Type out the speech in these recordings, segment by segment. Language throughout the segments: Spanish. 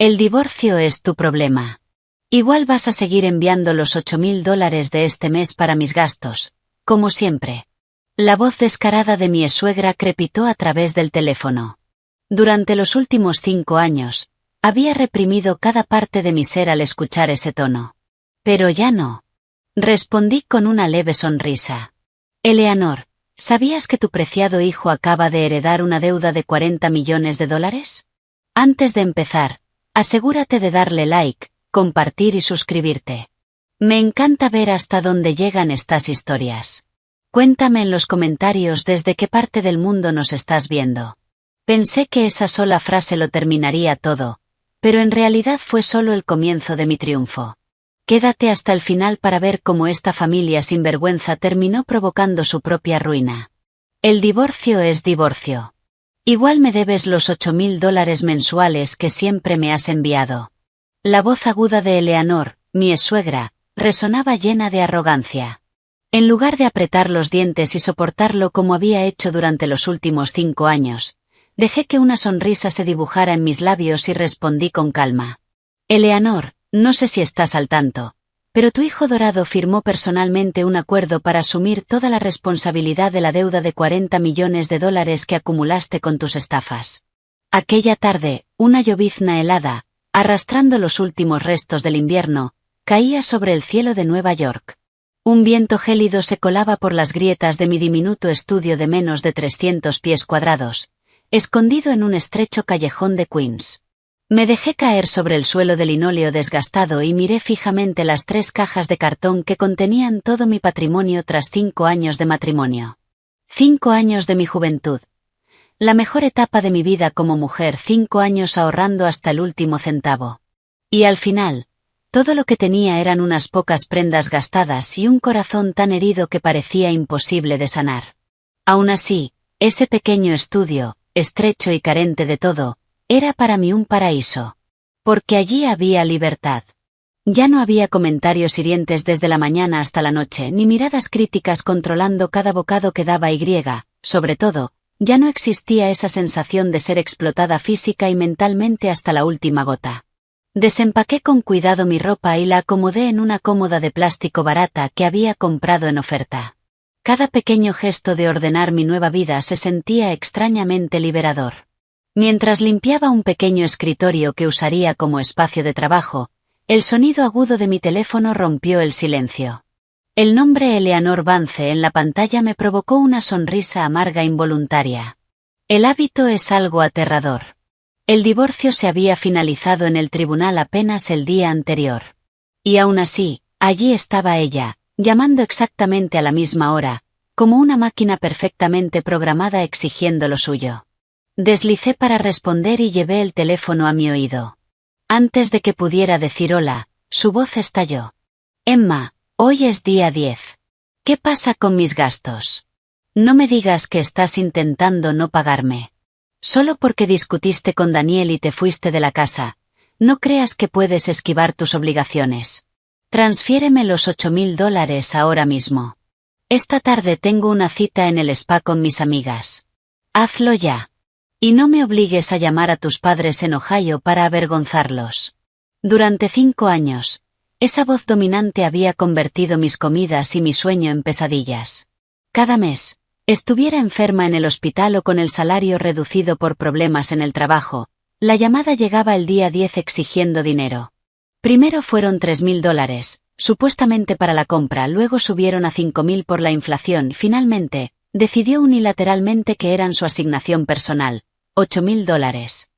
El divorcio es tu problema. Igual vas a seguir enviando los $8,000 de este mes para mis gastos, como siempre. La voz descarada de mi suegra crepitó a través del teléfono. Durante los últimos 5 años, había reprimido cada parte de mi ser al escuchar ese tono. Pero ya no. Respondí con una leve sonrisa. Eleanor, ¿sabías que tu preciado hijo acaba de heredar una deuda de $40 millones? Antes de empezar, asegúrate de darle like, compartir y suscribirte. Me encanta ver hasta dónde llegan estas historias. Cuéntame en los comentarios desde qué parte del mundo nos estás viendo. Pensé que esa sola frase lo terminaría todo, pero en realidad fue solo el comienzo de mi triunfo. Quédate hasta el final para ver cómo esta familia sinvergüenza terminó provocando su propia ruina. El divorcio es divorcio. Igual me debes los $8,000 mensuales que siempre me has enviado. La voz aguda de Eleanor, mi suegra, resonaba llena de arrogancia. En lugar de apretar los dientes y soportarlo como había hecho durante los últimos 5 años, dejé que una sonrisa se dibujara en mis labios y respondí con calma. Eleanor, no sé si estás al tanto, pero tu hijo dorado firmó personalmente un acuerdo para asumir toda la responsabilidad de la deuda de $40 millones que acumulaste con tus estafas. Aquella tarde, una llovizna helada, arrastrando los últimos restos del invierno, caía sobre el cielo de Nueva York. Un viento gélido se colaba por las grietas de mi diminuto estudio de menos de 300 pies cuadrados, escondido en un estrecho callejón de Queens. Me dejé caer sobre el suelo de linóleo desgastado y miré fijamente las 3 cajas de cartón que contenían todo mi patrimonio tras 5 años de matrimonio. 5 años de mi juventud. La mejor etapa de mi vida como mujer, 5 años ahorrando hasta el último centavo. Y al final, todo lo que tenía eran unas pocas prendas gastadas y un corazón tan herido que parecía imposible de sanar. Aún así, ese pequeño estudio, estrecho y carente de todo, era para mí un paraíso. Porque allí había libertad. Ya no había comentarios hirientes desde la mañana hasta la noche, ni miradas críticas controlando cada bocado que daba y, sobre todo, ya no existía esa sensación de ser explotada física y mentalmente hasta la última gota. Desempaqué con cuidado mi ropa y la acomodé en una cómoda de plástico barata que había comprado en oferta. Cada pequeño gesto de ordenar mi nueva vida se sentía extrañamente liberador. Mientras limpiaba un pequeño escritorio que usaría como espacio de trabajo, el sonido agudo de mi teléfono rompió el silencio. El nombre Eleanor Vance en la pantalla me provocó una sonrisa amarga involuntaria. El hábito es algo aterrador. El divorcio se había finalizado en el tribunal apenas el día anterior. Y aún así, allí estaba ella, llamando exactamente a la misma hora, como una máquina perfectamente programada exigiendo lo suyo. Deslicé para responder y llevé el teléfono a mi oído. Antes de que pudiera decir hola, su voz estalló. Emma, hoy es día 10. ¿Qué pasa con mis gastos? No me digas que estás intentando no pagarme. Solo porque discutiste con Daniel y te fuiste de la casa, no creas que puedes esquivar tus obligaciones. Transfiéreme los $8,000 ahora mismo. Esta tarde tengo una cita en el spa con mis amigas. Hazlo ya. Y no me obligues a llamar a tus padres en Ohio para avergonzarlos. Durante 5 años, esa voz dominante había convertido mis comidas y mi sueño en pesadillas. Cada mes, estuviera enferma en el hospital o con el salario reducido por problemas en el trabajo, la llamada llegaba el día 10 exigiendo dinero. Primero fueron $3,000, supuestamente para la compra, luego subieron a $5,000 por la inflación y finalmente, decidió unilateralmente que eran su asignación personal, $8,000.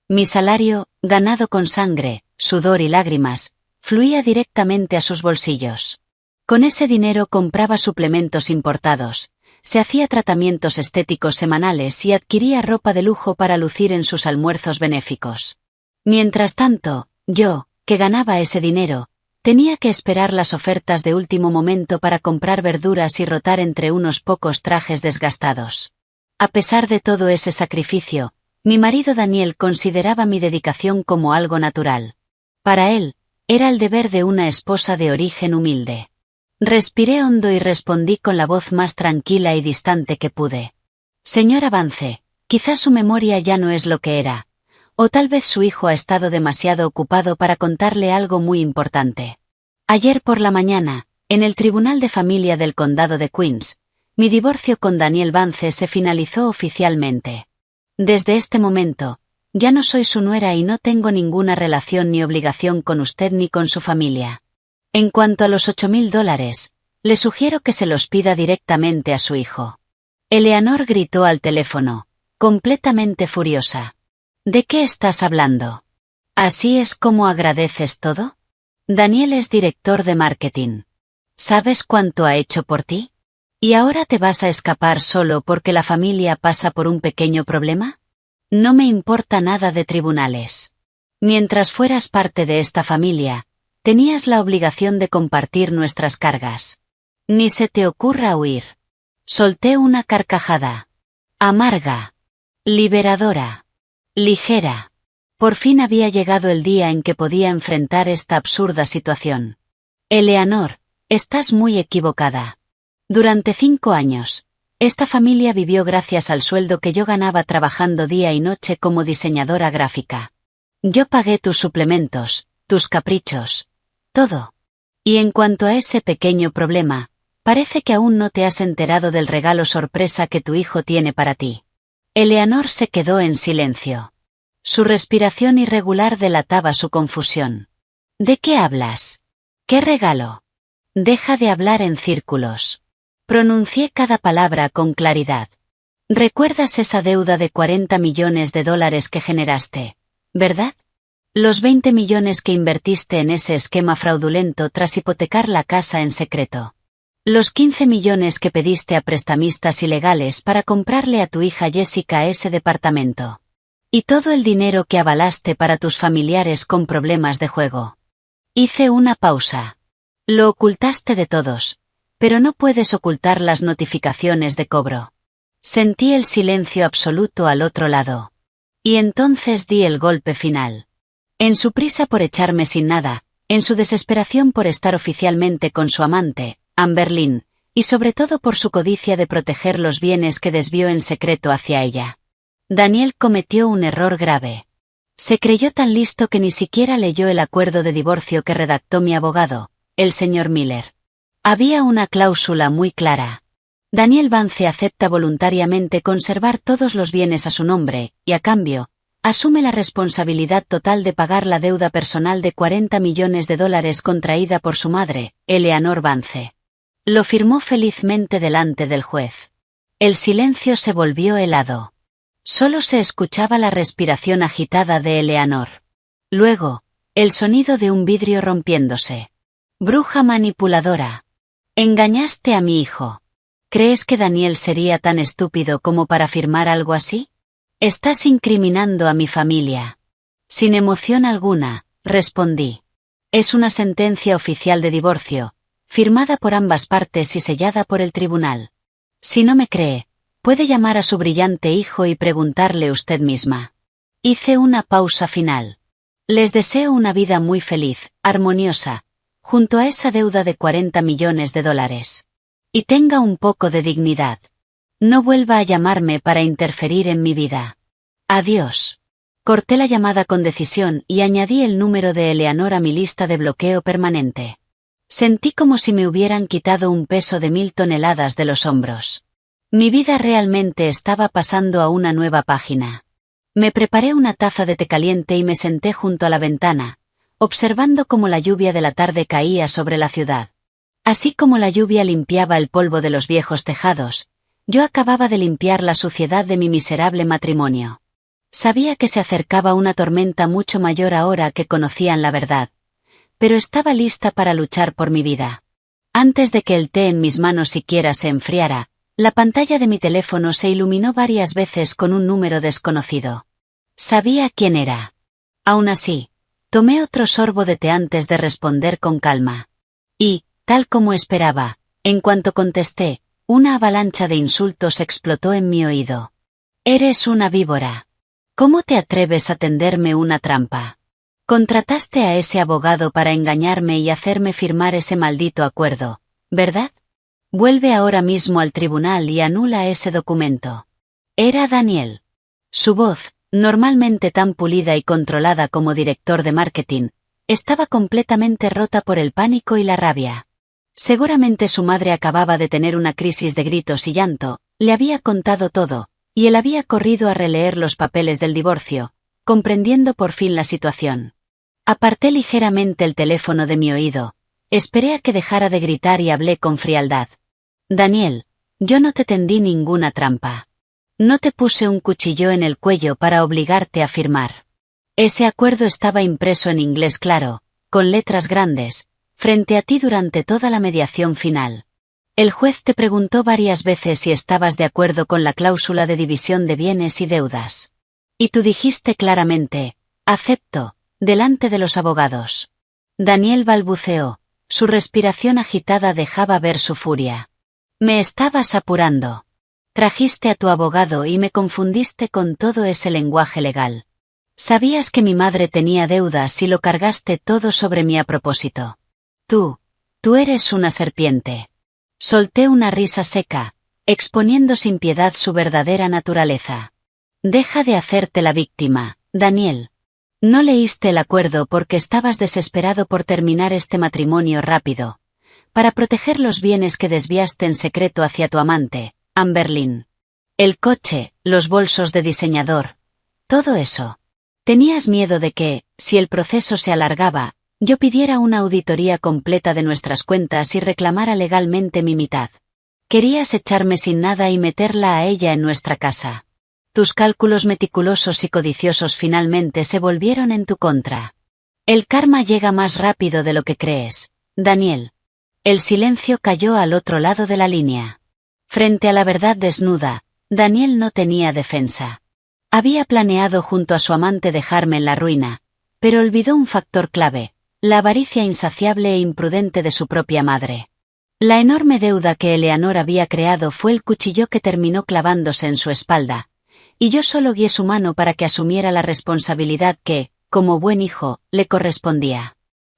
Mi salario, ganado con sangre, sudor y lágrimas, fluía directamente a sus bolsillos. Con ese dinero compraba suplementos importados, se hacía tratamientos estéticos semanales y adquiría ropa de lujo para lucir en sus almuerzos benéficos. Mientras tanto, yo, que ganaba ese dinero, tenía que esperar las ofertas de último momento para comprar verduras y rotar entre unos pocos trajes desgastados. A pesar de todo ese sacrificio, mi marido Daniel consideraba mi dedicación como algo natural. Para él, era el deber de una esposa de origen humilde. Respiré hondo y respondí con la voz más tranquila y distante que pude. Señora Vance, quizás su memoria ya no es lo que era. O tal vez su hijo ha estado demasiado ocupado para contarle algo muy importante. Ayer por la mañana, en el Tribunal de Familia del Condado de Queens, mi divorcio con Daniel Vance se finalizó oficialmente. Desde este momento, ya no soy su nuera y no tengo ninguna relación ni obligación con usted ni con su familia. En cuanto a los $8,000, le sugiero que se los pida directamente a su hijo. Eleanor gritó al teléfono, completamente furiosa. ¿De qué estás hablando? ¿Así es como agradeces todo? Daniel es director de marketing. ¿Sabes cuánto ha hecho por ti? ¿Y ahora te vas a escapar solo porque la familia pasa por un pequeño problema? No me importa nada de tribunales. Mientras fueras parte de esta familia, tenías la obligación de compartir nuestras cargas. Ni se te ocurra huir. Solté una carcajada. Amarga. Liberadora. Ligera. Por fin había llegado el día en que podía enfrentar esta absurda situación. Eleanor, estás muy equivocada. Durante 5 años, esta familia vivió gracias al sueldo que yo ganaba trabajando día y noche como diseñadora gráfica. Yo pagué tus suplementos, tus caprichos, todo. Y en cuanto a ese pequeño problema, parece que aún no te has enterado del regalo sorpresa que tu hijo tiene para ti. Eleanor se quedó en silencio. Su respiración irregular delataba su confusión. ¿De qué hablas? ¿Qué regalo? Deja de hablar en círculos. Pronuncié cada palabra con claridad. ¿Recuerdas esa deuda de $40 millones que generaste, verdad? Los 20 millones que invertiste en ese esquema fraudulento tras hipotecar la casa en secreto. Los 15 millones que pediste a prestamistas ilegales para comprarle a tu hija Jessica ese departamento. Y todo el dinero que avalaste para tus familiares con problemas de juego. Hice una pausa. Lo ocultaste de todos, pero no puedes ocultar las notificaciones de cobro. Sentí el silencio absoluto al otro lado. Y entonces di el golpe final. En su prisa por echarme sin nada, en su desesperación por estar oficialmente con su amante, Amber Lynn, y sobre todo por su codicia de proteger los bienes que desvió en secreto hacia ella. Daniel cometió un error grave. Se creyó tan listo que ni siquiera leyó el acuerdo de divorcio que redactó mi abogado, el señor Miller. Había una cláusula muy clara. Daniel Vance acepta voluntariamente conservar todos los bienes a su nombre, y a cambio, asume la responsabilidad total de pagar la deuda personal de $40 millones contraída por su madre, Eleanor Vance. Lo firmó felizmente delante del juez. El silencio se volvió helado. Solo se escuchaba la respiración agitada de Eleanor. Luego, el sonido de un vidrio rompiéndose. Bruja manipuladora. Engañaste a mi hijo. ¿Crees que Daniel sería tan estúpido como para firmar algo así? Estás incriminando a mi familia. Sin emoción alguna, respondí. Es una sentencia oficial de divorcio, firmada por ambas partes y sellada por el tribunal. Si no me cree, puede llamar a su brillante hijo y preguntarle usted misma. Hice una pausa final. Les deseo una vida muy feliz, armoniosa, junto a esa deuda de $40 millones. Y tenga un poco de dignidad. No vuelva a llamarme para interferir en mi vida. Adiós. Corté la llamada con decisión y añadí el número de Eleanor a mi lista de bloqueo permanente. Sentí como si me hubieran quitado un peso de 1000 toneladas de los hombros. Mi vida realmente estaba pasando a una nueva página. Me preparé una taza de té caliente y me senté junto a la ventana, observando cómo la lluvia de la tarde caía sobre la ciudad. Así como la lluvia limpiaba el polvo de los viejos tejados, yo acababa de limpiar la suciedad de mi miserable matrimonio. Sabía que se acercaba una tormenta mucho mayor ahora que conocían la verdad, pero estaba lista para luchar por mi vida. Antes de que el té en mis manos siquiera se enfriara, la pantalla de mi teléfono se iluminó varias veces con un número desconocido. Sabía quién era. Aún así, tomé otro sorbo de té antes de responder con calma. Y, tal como esperaba, en cuanto contesté, una avalancha de insultos explotó en mi oído. Eres una víbora. ¿Cómo te atreves a tenderme una trampa? Contrataste a ese abogado para engañarme y hacerme firmar ese maldito acuerdo, ¿verdad? Vuelve ahora mismo al tribunal y anula ese documento. Era Daniel. Su voz, normalmente tan pulida y controlada como director de marketing, estaba completamente rota por el pánico y la rabia. Seguramente su madre acababa de tener una crisis de gritos y llanto, le había contado todo, y él había corrido a releer los papeles del divorcio, comprendiendo por fin la situación. Aparté ligeramente el teléfono de mi oído, esperé a que dejara de gritar y hablé con frialdad. Daniel, yo no te tendí ninguna trampa. No te puse un cuchillo en el cuello para obligarte a firmar. Ese acuerdo estaba impreso en inglés claro, con letras grandes, frente a ti durante toda la mediación final. El juez te preguntó varias veces si estabas de acuerdo con la cláusula de división de bienes y deudas. Y tú dijiste claramente, acepto, delante de los abogados. Daniel balbuceó, su respiración agitada dejaba ver su furia. Me estabas apurando. Trajiste a tu abogado y me confundiste con todo ese lenguaje legal. Sabías que mi madre tenía deudas y lo cargaste todo sobre mí a propósito. Tú eres una serpiente. Solté una risa seca, exponiendo sin piedad su verdadera naturaleza. Deja de hacerte la víctima, Daniel. No leíste el acuerdo porque estabas desesperado por terminar este matrimonio rápido, para proteger los bienes que desviaste en secreto hacia tu amante, Amberlynn. El coche, los bolsos de diseñador, todo eso. Tenías miedo de que, si el proceso se alargaba, yo pidiera una auditoría completa de nuestras cuentas y reclamara legalmente mi mitad. Querías echarme sin nada y meterla a ella en nuestra casa. Tus cálculos meticulosos y codiciosos finalmente se volvieron en tu contra. El karma llega más rápido de lo que crees, Daniel. El silencio cayó al otro lado de la línea. Frente a la verdad desnuda, Daniel no tenía defensa. Había planeado junto a su amante dejarme en la ruina, pero olvidó un factor clave, la avaricia insaciable e imprudente de su propia madre. La enorme deuda que Eleanor había creado fue el cuchillo que terminó clavándose en su espalda, y yo solo guié su mano para que asumiera la responsabilidad que, como buen hijo, le correspondía.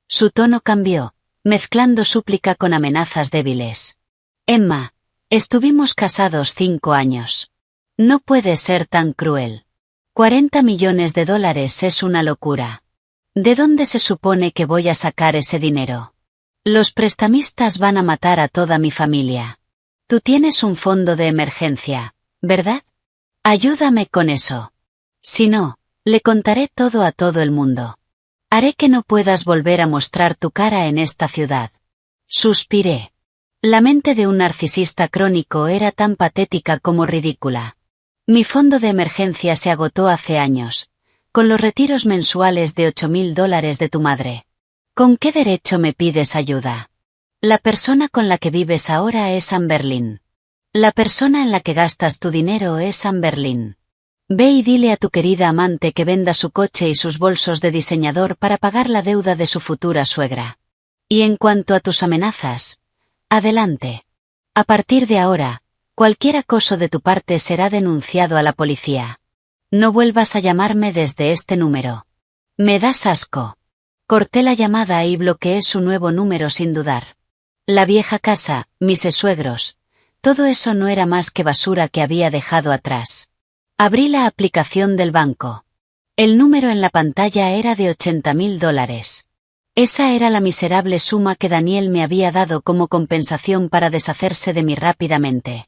Su tono cambió, mezclando súplica con amenazas débiles. Emma, estuvimos casados 5 años. No puedes ser tan cruel. $40 millones es una locura. ¿De dónde se supone que voy a sacar ese dinero? Los prestamistas van a matar a toda mi familia. Tú tienes un fondo de emergencia, ¿verdad? Ayúdame con eso. Si no, le contaré todo a todo el mundo. Haré que no puedas volver a mostrar tu cara en esta ciudad. Suspiré. La mente de un narcisista crónico era tan patética como ridícula. Mi fondo de emergencia se agotó hace años, con los retiros mensuales de $8,000 de tu madre. ¿Con qué derecho me pides ayuda? La persona con la que vives ahora es Amberlynn. La persona en la que gastas tu dinero es Amberlynn. Ve y dile a tu querida amante que venda su coche y sus bolsos de diseñador para pagar la deuda de su futura suegra. Y en cuanto a tus amenazas, adelante. A partir de ahora, cualquier acoso de tu parte será denunciado a la policía. No vuelvas a llamarme desde este número. Me das asco. Corté la llamada y bloqueé su nuevo número sin dudar. La vieja casa, mis suegros, todo eso no era más que basura que había dejado atrás. Abrí la aplicación del banco. El número en la pantalla era de $80,000. Esa era la miserable suma que Daniel me había dado como compensación para deshacerse de mí rápidamente.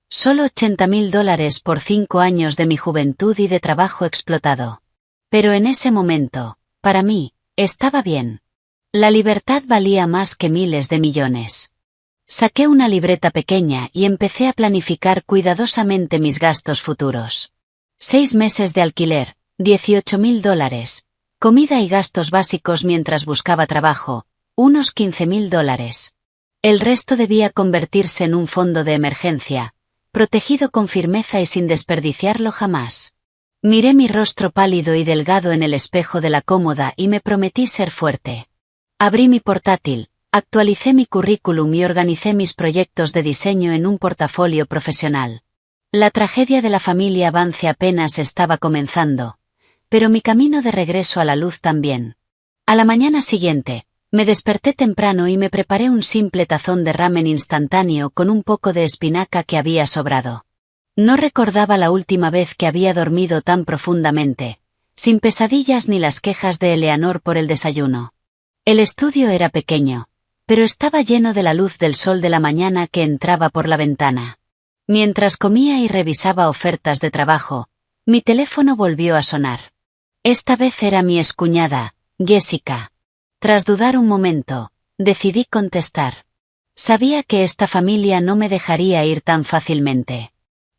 Solo $80,000 por 5 años de mi juventud y de trabajo explotado. Pero en ese momento, para mí, estaba bien. La libertad valía más que miles de millones. Saqué una libreta pequeña y empecé a planificar cuidadosamente mis gastos futuros. 6 meses de alquiler, $18,000. Comida y gastos básicos mientras buscaba trabajo, unos $15,000. El resto debía convertirse en un fondo de emergencia, protegido con firmeza y sin desperdiciarlo jamás. Miré mi rostro pálido y delgado en el espejo de la cómoda y me prometí ser fuerte. Abrí mi portátil, actualicé mi currículum y organicé mis proyectos de diseño en un portafolio profesional. La tragedia de la familia Vance apenas estaba comenzando, pero mi camino de regreso a la luz también. A la mañana siguiente, me desperté temprano y me preparé un simple tazón de ramen instantáneo con un poco de espinaca que había sobrado. No recordaba la última vez que había dormido tan profundamente, sin pesadillas ni las quejas de Eleanor por el desayuno. El estudio era pequeño, pero estaba lleno de la luz del sol de la mañana que entraba por la ventana. Mientras comía y revisaba ofertas de trabajo, mi teléfono volvió a sonar. Esta vez era mi excuñada, Jessica. Tras dudar un momento, decidí contestar. Sabía que esta familia no me dejaría ir tan fácilmente.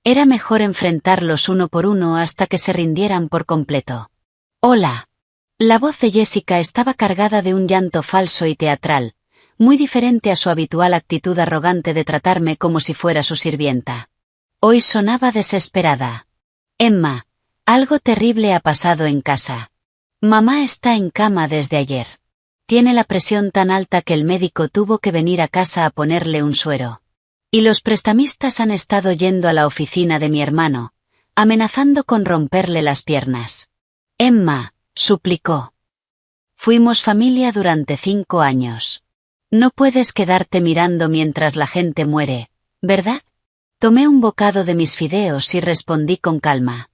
Era mejor enfrentarlos uno por uno hasta que se rindieran por completo. Hola. La voz de Jessica estaba cargada de un llanto falso y teatral, muy diferente a su habitual actitud arrogante de tratarme como si fuera su sirvienta. Hoy sonaba desesperada. Emma, algo terrible ha pasado en casa. Mamá está en cama desde ayer. Tiene la presión tan alta que el médico tuvo que venir a casa a ponerle un suero. Y los prestamistas han estado yendo a la oficina de mi hermano, amenazando con romperle las piernas. Emma, suplicó. Fuimos familia durante 5 años. No puedes quedarte mirando mientras la gente muere, ¿verdad? Tomé un bocado de mis fideos y respondí con calma.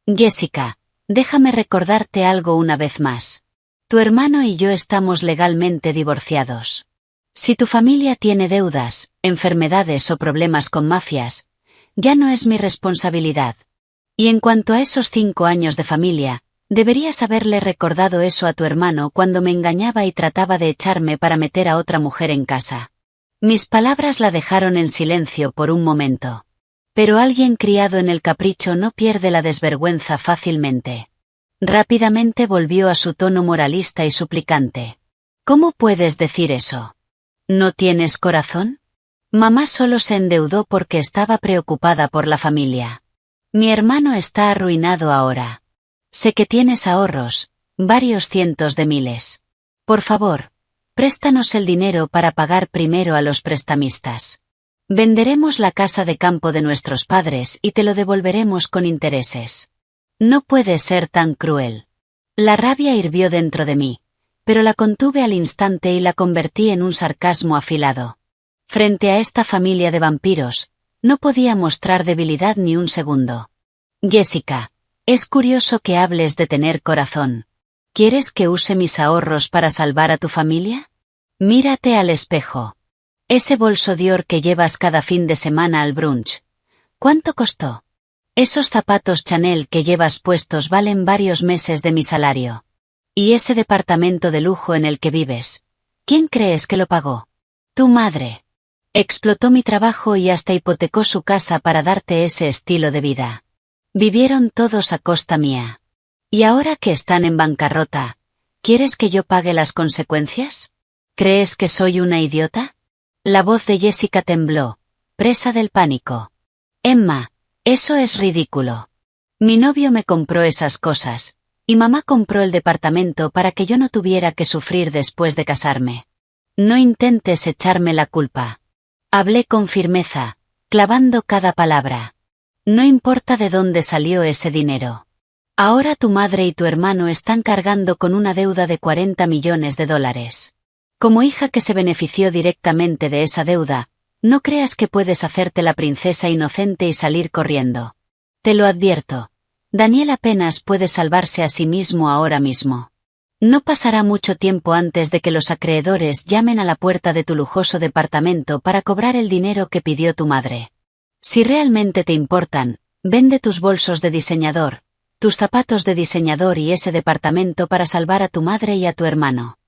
Jessica, déjame recordarte algo una vez más. Tu hermano y yo estamos legalmente divorciados. Si tu familia tiene deudas, enfermedades o problemas con mafias, ya no es mi responsabilidad. Y en cuanto a esos 5 años de familia, deberías haberle recordado eso a tu hermano cuando me engañaba y trataba de echarme para meter a otra mujer en casa. Mis palabras la dejaron en silencio por un momento. Pero alguien criado en el capricho no pierde la desvergüenza fácilmente. Rápidamente volvió a su tono moralista y suplicante. ¿Cómo puedes decir eso? ¿No tienes corazón? Mamá solo se endeudó porque estaba preocupada por la familia. Mi hermano está arruinado ahora. Sé que tienes ahorros, varios cientos de miles. Por favor, préstanos el dinero para pagar primero a los prestamistas. Venderemos la casa de campo de nuestros padres y te lo devolveremos con intereses. No puedes ser tan cruel. La rabia hirvió dentro de mí, pero la contuve al instante y la convertí en un sarcasmo afilado. Frente a esta familia de vampiros, no podía mostrar debilidad ni un segundo. Jessica, es curioso que hables de tener corazón. ¿Quieres que use mis ahorros para salvar a tu familia? Mírate al espejo. Ese bolso Dior que llevas cada fin de semana al brunch. ¿Cuánto costó? Esos zapatos Chanel que llevas puestos valen varios meses de mi salario. ¿Y ese departamento de lujo en el que vives? ¿Quién crees que lo pagó? Tu madre. Explotó mi trabajo y hasta hipotecó su casa para darte ese estilo de vida. Vivieron todos a costa mía. Y ahora que están en bancarrota, ¿quieres que yo pague las consecuencias? ¿Crees que soy una idiota? La voz de Jessica tembló, presa del pánico. Emma, eso es ridículo. Mi novio me compró esas cosas, y mamá compró el departamento para que yo no tuviera que sufrir después de casarme. No intentes echarme la culpa. Hablé con firmeza, clavando cada palabra. No importa de dónde salió ese dinero. Ahora tu madre y tu hermano están cargando con una deuda de 40 millones de dólares. Como hija que se benefició directamente de esa deuda, no creas que puedes hacerte la princesa inocente y salir corriendo. Te lo advierto. Daniel apenas puede salvarse a sí mismo ahora mismo. No pasará mucho tiempo antes de que los acreedores llamen a la puerta de tu lujoso departamento para cobrar el dinero que pidió tu madre. Si realmente te importan, vende tus bolsos de diseñador, tus zapatos de diseñador y ese departamento para salvar a tu madre y a tu hermano.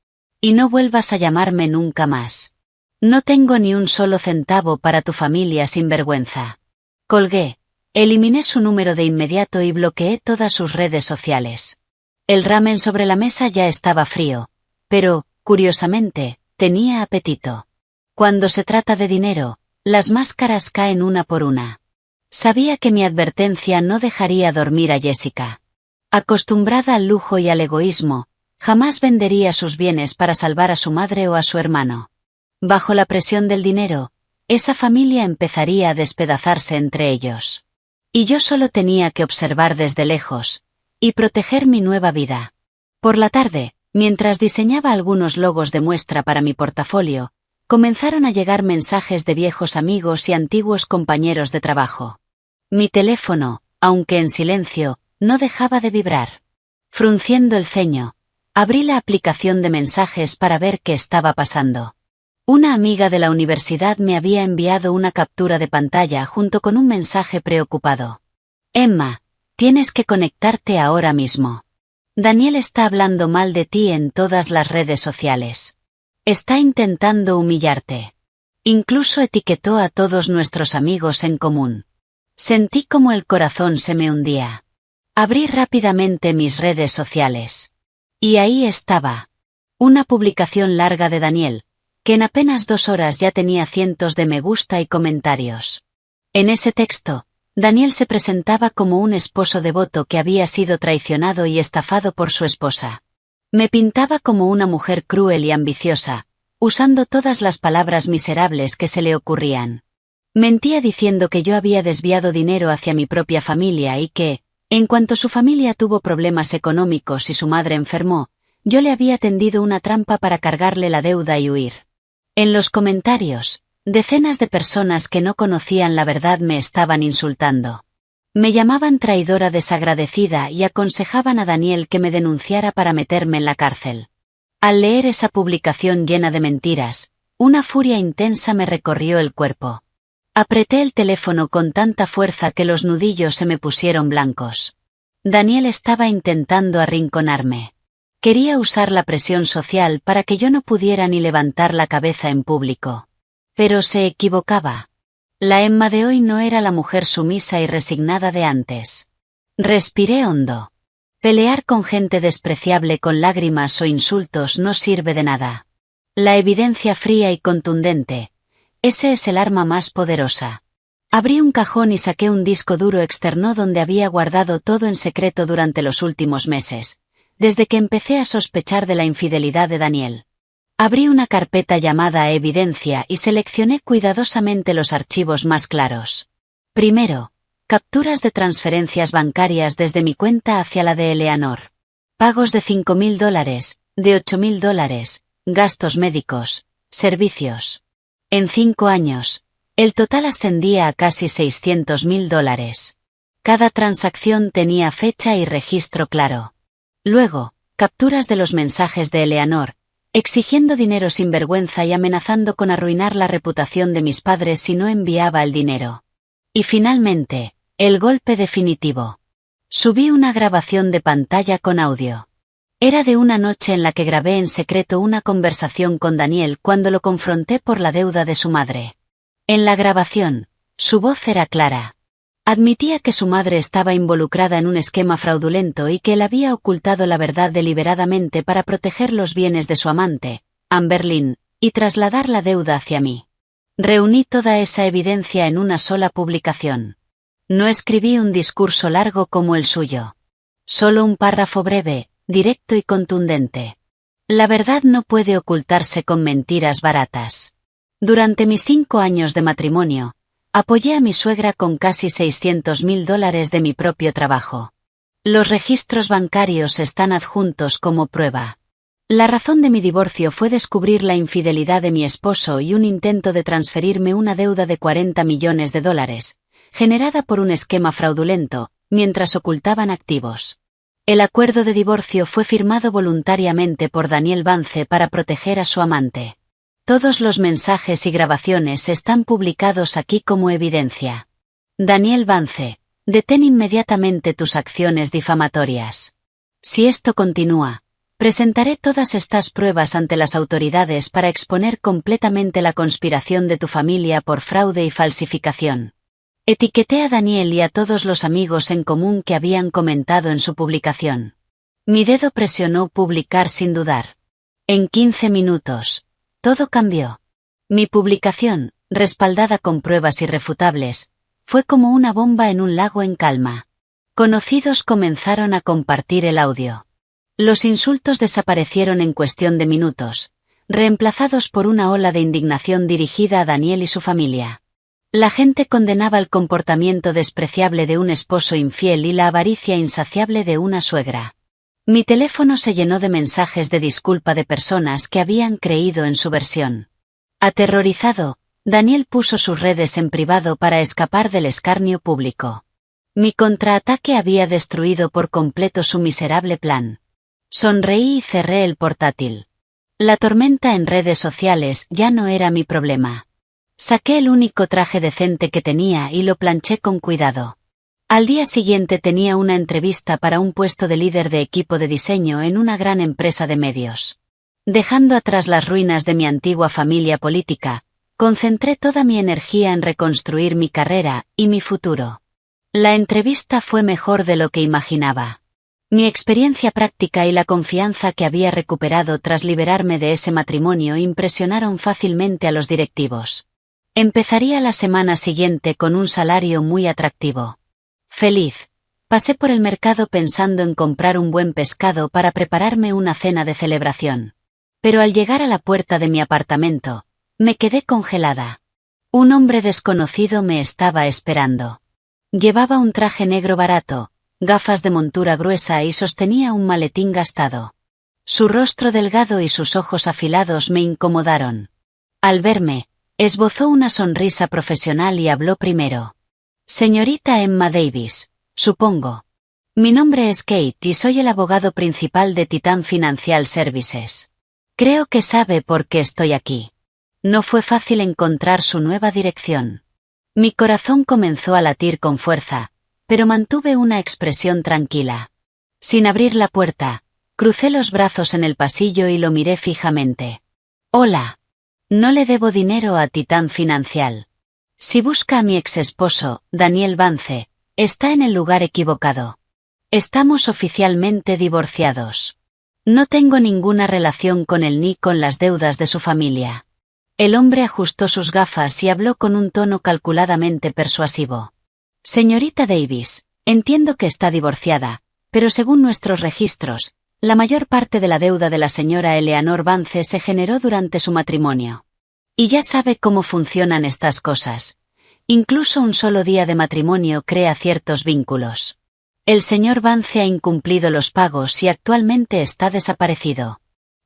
Y no vuelvas a llamarme nunca más. No tengo ni un solo centavo para tu familia sin vergüenza. Colgué, eliminé su número de inmediato y bloqueé todas sus redes sociales. El ramen sobre la mesa ya estaba frío, pero, curiosamente, tenía apetito. Cuando se trata de dinero, las máscaras caen una por una. Sabía que mi advertencia no dejaría dormir a Jessica. Acostumbrada al lujo y al egoísmo, jamás vendería sus bienes para salvar a su madre o a su hermano. Bajo la presión del dinero, esa familia empezaría a despedazarse entre ellos. Y yo solo tenía que observar desde lejos, y proteger mi nueva vida. Por la tarde, mientras diseñaba algunos logos de muestra para mi portafolio, comenzaron a llegar mensajes de viejos amigos y antiguos compañeros de trabajo. Mi teléfono, aunque en silencio, no dejaba de vibrar. Frunciendo el ceño, abrí la aplicación de mensajes para ver qué estaba pasando. Una amiga de la universidad me había enviado una captura de pantalla junto con un mensaje preocupado. Emma, tienes que conectarte ahora mismo. Daniel está hablando mal de ti en todas las redes sociales. Está intentando humillarte. Incluso etiquetó a todos nuestros amigos en común. Sentí como el corazón se me hundía. Abrí rápidamente mis redes sociales. Y ahí estaba. Una publicación larga de Daniel, que en apenas 2 horas ya tenía cientos de me gusta y comentarios. En ese texto, Daniel se presentaba como un esposo devoto que había sido traicionado y estafado por su esposa. Me pintaba como una mujer cruel y ambiciosa, usando todas las palabras miserables que se le ocurrían. Mentía diciendo que yo había desviado dinero hacia mi propia familia y que, en cuanto su familia tuvo problemas económicos y su madre enfermó, yo le había tendido una trampa para cargarle la deuda y huir. En los comentarios, decenas de personas que no conocían la verdad me estaban insultando. Me llamaban traidora desagradecida y aconsejaban a Daniel que me denunciara para meterme en la cárcel. Al leer esa publicación llena de mentiras, una furia intensa me recorrió el cuerpo. Apreté el teléfono con tanta fuerza que los nudillos se me pusieron blancos. Daniel estaba intentando arrinconarme. Quería usar la presión social para que yo no pudiera ni levantar la cabeza en público. Pero se equivocaba. La Emma de hoy no era la mujer sumisa y resignada de antes. Respiré hondo. Pelear con gente despreciable con lágrimas o insultos no sirve de nada. La evidencia fría y contundente. Ese es el arma más poderosa. Abrí un cajón y saqué un disco duro externo donde había guardado todo en secreto durante los últimos meses, desde que empecé a sospechar de la infidelidad de Daniel. Abrí una carpeta llamada Evidencia y seleccioné cuidadosamente los archivos más claros. Primero, capturas de transferencias bancarias desde mi cuenta hacia la de Eleanor. Pagos de $5.000, de $8.000, gastos médicos, servicios. En 5 años, el total ascendía a casi $600.000. Cada transacción tenía fecha y registro claro. Luego, capturas de los mensajes de Eleanor, exigiendo dinero sin vergüenza y amenazando con arruinar la reputación de mis padres si no enviaba el dinero. Y finalmente, el golpe definitivo. Subí una grabación de pantalla con audio. Era de una noche en la que grabé en secreto una conversación con Daniel cuando lo confronté por la deuda de su madre. En la grabación, su voz era clara. Admitía que su madre estaba involucrada en un esquema fraudulento y que él había ocultado la verdad deliberadamente para proteger los bienes de su amante, Amber Lynn, y trasladar la deuda hacia mí. Reuní toda esa evidencia en una sola publicación. No escribí un discurso largo como el suyo. Solo un párrafo breve, directo y contundente. La verdad no puede ocultarse con mentiras baratas. Durante mis 5 años de matrimonio, apoyé a mi suegra con casi $600.000 de mi propio trabajo. Los registros bancarios están adjuntos como prueba. La razón de mi divorcio fue descubrir la infidelidad de mi esposo y un intento de transferirme una deuda de $40 millones, generada por un esquema fraudulento, mientras ocultaban activos. El acuerdo de divorcio fue firmado voluntariamente por Daniel Vance para proteger a su amante. Todos los mensajes y grabaciones están publicados aquí como evidencia. Daniel Vance, detén inmediatamente tus acciones difamatorias. Si esto continúa, presentaré todas estas pruebas ante las autoridades para exponer completamente la conspiración de tu familia por fraude y falsificación. Etiqueté a Daniel y a todos los amigos en común que habían comentado en su publicación. Mi dedo presionó publicar sin dudar. En 15 minutos. Todo cambió. Mi publicación, respaldada con pruebas irrefutables, fue como una bomba en un lago en calma. Conocidos comenzaron a compartir el audio. Los insultos desaparecieron en cuestión de minutos, reemplazados por una ola de indignación dirigida a Daniel y su familia. La gente condenaba el comportamiento despreciable de un esposo infiel y la avaricia insaciable de una suegra. Mi teléfono se llenó de mensajes de disculpa de personas que habían creído en su versión. Aterrorizado, Daniel puso sus redes en privado para escapar del escarnio público. Mi contraataque había destruido por completo su miserable plan. Sonreí y cerré el portátil. La tormenta en redes sociales ya no era mi problema. Saqué el único traje decente que tenía y lo planché con cuidado. Al día siguiente tenía una entrevista para un puesto de líder de equipo de diseño en una gran empresa de medios. Dejando atrás las ruinas de mi antigua familia política, concentré toda mi energía en reconstruir mi carrera y mi futuro. La entrevista fue mejor de lo que imaginaba. Mi experiencia práctica y la confianza que había recuperado tras liberarme de ese matrimonio impresionaron fácilmente a los directivos. Empezaría la semana siguiente con un salario muy atractivo. Feliz, pasé por el mercado pensando en comprar un buen pescado para prepararme una cena de celebración. Pero al llegar a la puerta de mi apartamento, me quedé congelada. Un hombre desconocido me estaba esperando. Llevaba un traje negro barato, gafas de montura gruesa y sostenía un maletín gastado. Su rostro delgado y sus ojos afilados me incomodaron. Al verme, esbozó una sonrisa profesional y habló primero. Señorita Emma Davis, supongo. Mi nombre es Kate y soy el abogado principal de Titan Financial Services. Creo que sabe por qué estoy aquí. No fue fácil encontrar su nueva dirección. Mi corazón comenzó a latir con fuerza, pero mantuve una expresión tranquila. Sin abrir la puerta, crucé los brazos en el pasillo y lo miré fijamente. Hola. No le debo dinero a Titan Financial. Si busca a mi exesposo, Daniel Vance, está en el lugar equivocado. Estamos oficialmente divorciados. No tengo ninguna relación con él ni con las deudas de su familia. El hombre ajustó sus gafas y habló con un tono calculadamente persuasivo. Señorita Davis, entiendo que está divorciada, pero según nuestros registros, la mayor parte de la deuda de la señora Eleanor Vance se generó durante su matrimonio. Y ya sabe cómo funcionan estas cosas. Incluso un solo día de matrimonio crea ciertos vínculos. El señor Vance ha incumplido los pagos y actualmente está desaparecido.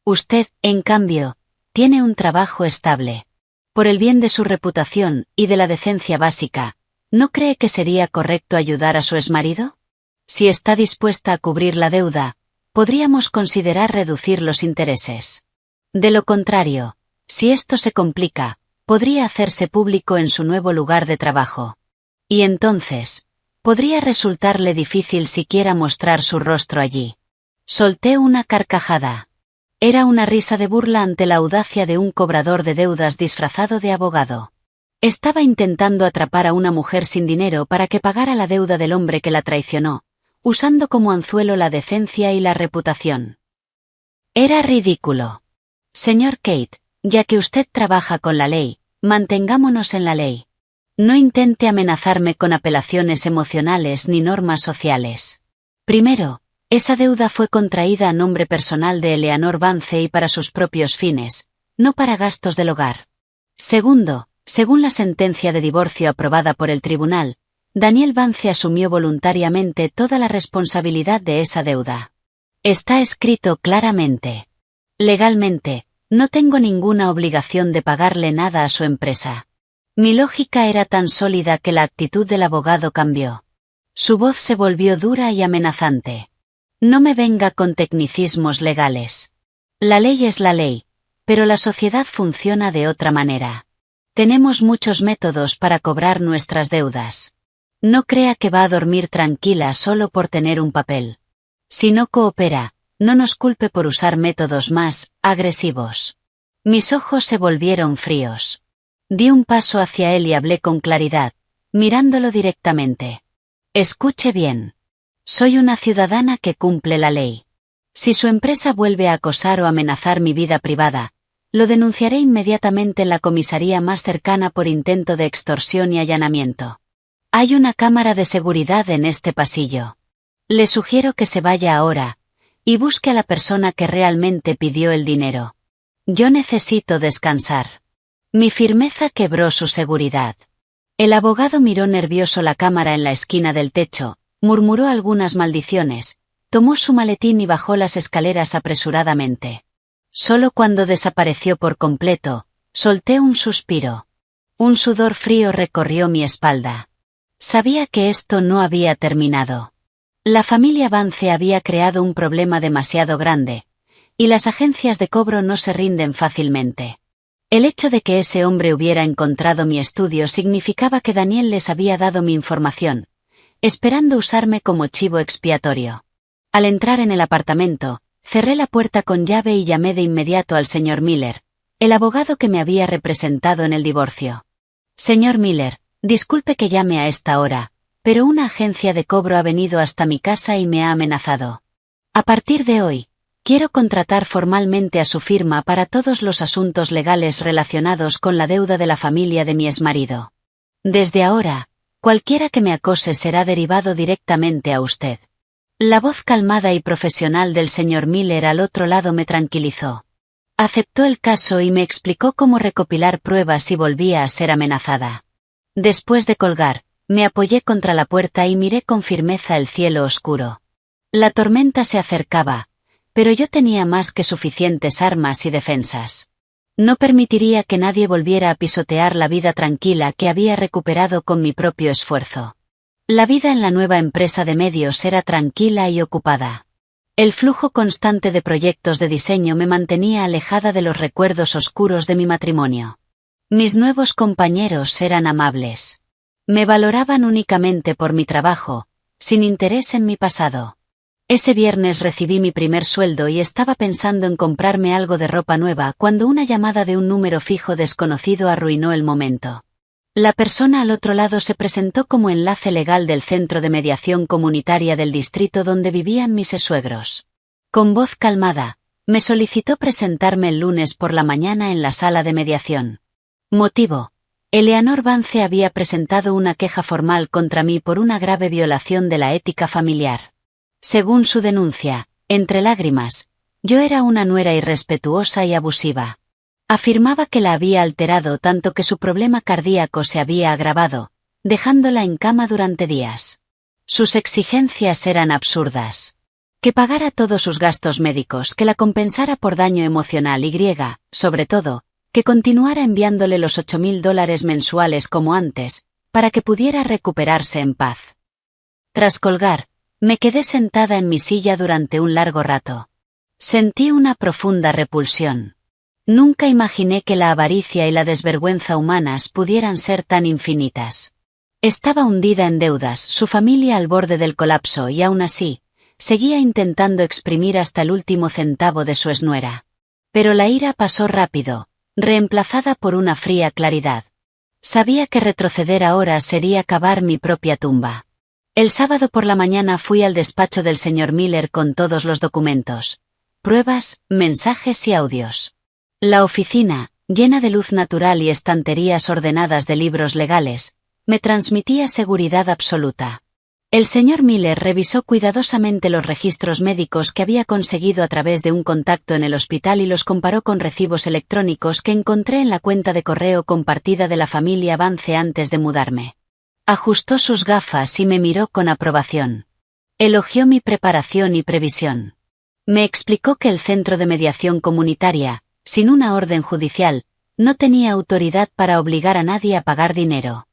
Usted, en cambio, tiene un trabajo estable. Por el bien de su reputación y de la decencia básica, ¿no cree que sería correcto ayudar a su exmarido? Si está dispuesta a cubrir la deuda, podríamos considerar reducir los intereses. De lo contrario, si esto se complica, podría hacerse público en su nuevo lugar de trabajo. Y entonces, podría resultarle difícil siquiera mostrar su rostro allí. Solté una carcajada. Era una risa de burla ante la audacia de un cobrador de deudas disfrazado de abogado. Estaba intentando atrapar a una mujer sin dinero para que pagara la deuda del hombre que la traicionó, usando como anzuelo la decencia y la reputación. Era ridículo. Señor Kate, ya que usted trabaja con la ley, mantengámonos en la ley. No intente amenazarme con apelaciones emocionales ni normas sociales. Primero, esa deuda fue contraída a nombre personal de Eleanor Vance y para sus propios fines, no para gastos del hogar. Segundo, según la sentencia de divorcio aprobada por el tribunal, Daniel Vance asumió voluntariamente toda la responsabilidad de esa deuda. Está escrito claramente. Legalmente, no tengo ninguna obligación de pagarle nada a su empresa. Mi lógica era tan sólida que la actitud del abogado cambió. Su voz se volvió dura y amenazante. No me venga con tecnicismos legales. La ley es la ley, pero la sociedad funciona de otra manera. Tenemos muchos métodos para cobrar nuestras deudas. No crea que va a dormir tranquila solo por tener un papel. Si no coopera, no nos culpe por usar métodos más agresivos. Mis ojos se volvieron fríos. Di un paso hacia él y hablé con claridad, mirándolo directamente. Escuche bien. Soy una ciudadana que cumple la ley. Si su empresa vuelve a acosar o amenazar mi vida privada, lo denunciaré inmediatamente en la comisaría más cercana por intento de extorsión y allanamiento. Hay una cámara de seguridad en este pasillo. Le sugiero que se vaya ahora, y busque a la persona que realmente pidió el dinero. Yo necesito descansar. Mi firmeza quebró su seguridad. El abogado miró nervioso la cámara en la esquina del techo, murmuró algunas maldiciones, tomó su maletín y bajó las escaleras apresuradamente. Solo cuando desapareció por completo, solté un suspiro. Un sudor frío recorrió mi espalda. Sabía que esto no había terminado. La familia Vance había creado un problema demasiado grande, y las agencias de cobro no se rinden fácilmente. El hecho de que ese hombre hubiera encontrado mi estudio significaba que Daniel les había dado mi información, esperando usarme como chivo expiatorio. Al entrar en el apartamento, cerré la puerta con llave y llamé de inmediato al señor Miller, el abogado que me había representado en el divorcio. Señor Miller, disculpe que llame a esta hora, pero una agencia de cobro ha venido hasta mi casa y me ha amenazado. A partir de hoy, quiero contratar formalmente a su firma para todos los asuntos legales relacionados con la deuda de la familia de mi exmarido. Desde ahora, cualquiera que me acose será derivado directamente a usted. La voz calmada y profesional del señor Miller al otro lado me tranquilizó. Aceptó el caso y me explicó cómo recopilar pruebas si volvía a ser amenazada. Después de colgar, me apoyé contra la puerta y miré con firmeza el cielo oscuro. La tormenta se acercaba, pero yo tenía más que suficientes armas y defensas. No permitiría que nadie volviera a pisotear la vida tranquila que había recuperado con mi propio esfuerzo. La vida en la nueva empresa de medios era tranquila y ocupada. El flujo constante de proyectos de diseño me mantenía alejada de los recuerdos oscuros de mi matrimonio. Mis nuevos compañeros eran amables. Me valoraban únicamente por mi trabajo, sin interés en mi pasado. Ese viernes recibí mi primer sueldo y estaba pensando en comprarme algo de ropa nueva cuando una llamada de un número fijo desconocido arruinó el momento. La persona al otro lado se presentó como enlace legal del Centro de Mediación Comunitaria del distrito donde vivían mis suegros. Con voz calmada, me solicitó presentarme el lunes por la mañana en la sala de mediación. Motivo: Eleanor Vance había presentado una queja formal contra mí por una grave violación de la ética familiar. Según su denuncia, entre lágrimas, yo era una nuera irrespetuosa y abusiva. Afirmaba que la había alterado tanto que su problema cardíaco se había agravado, dejándola en cama durante días. Sus exigencias eran absurdas. Que pagara todos sus gastos médicos, que la compensara por daño emocional y, sobre todo, que continuara enviándole los $8,000 mensuales como antes, para que pudiera recuperarse en paz. Tras colgar, me quedé sentada en mi silla durante un largo rato. Sentí una profunda repulsión. Nunca imaginé que la avaricia y la desvergüenza humanas pudieran ser tan infinitas. Estaba hundida en deudas, su familia al borde del colapso y aún así, seguía intentando exprimir hasta el último centavo de su exnuera. Pero la ira pasó rápido, reemplazada por una fría claridad. Sabía que retroceder ahora sería cavar mi propia tumba. El sábado por la mañana fui al despacho del señor Miller con todos los documentos, pruebas, mensajes y audios. La oficina, llena de luz natural y estanterías ordenadas de libros legales, me transmitía seguridad absoluta. El señor Miller revisó cuidadosamente los registros médicos que había conseguido a través de un contacto en el hospital y los comparó con recibos electrónicos que encontré en la cuenta de correo compartida de la familia Vance antes de mudarme. Ajustó sus gafas y me miró con aprobación. Elogió mi preparación y previsión. Me explicó que el Centro de Mediación Comunitaria, sin una orden judicial, no tenía autoridad para obligar a nadie a pagar dinero.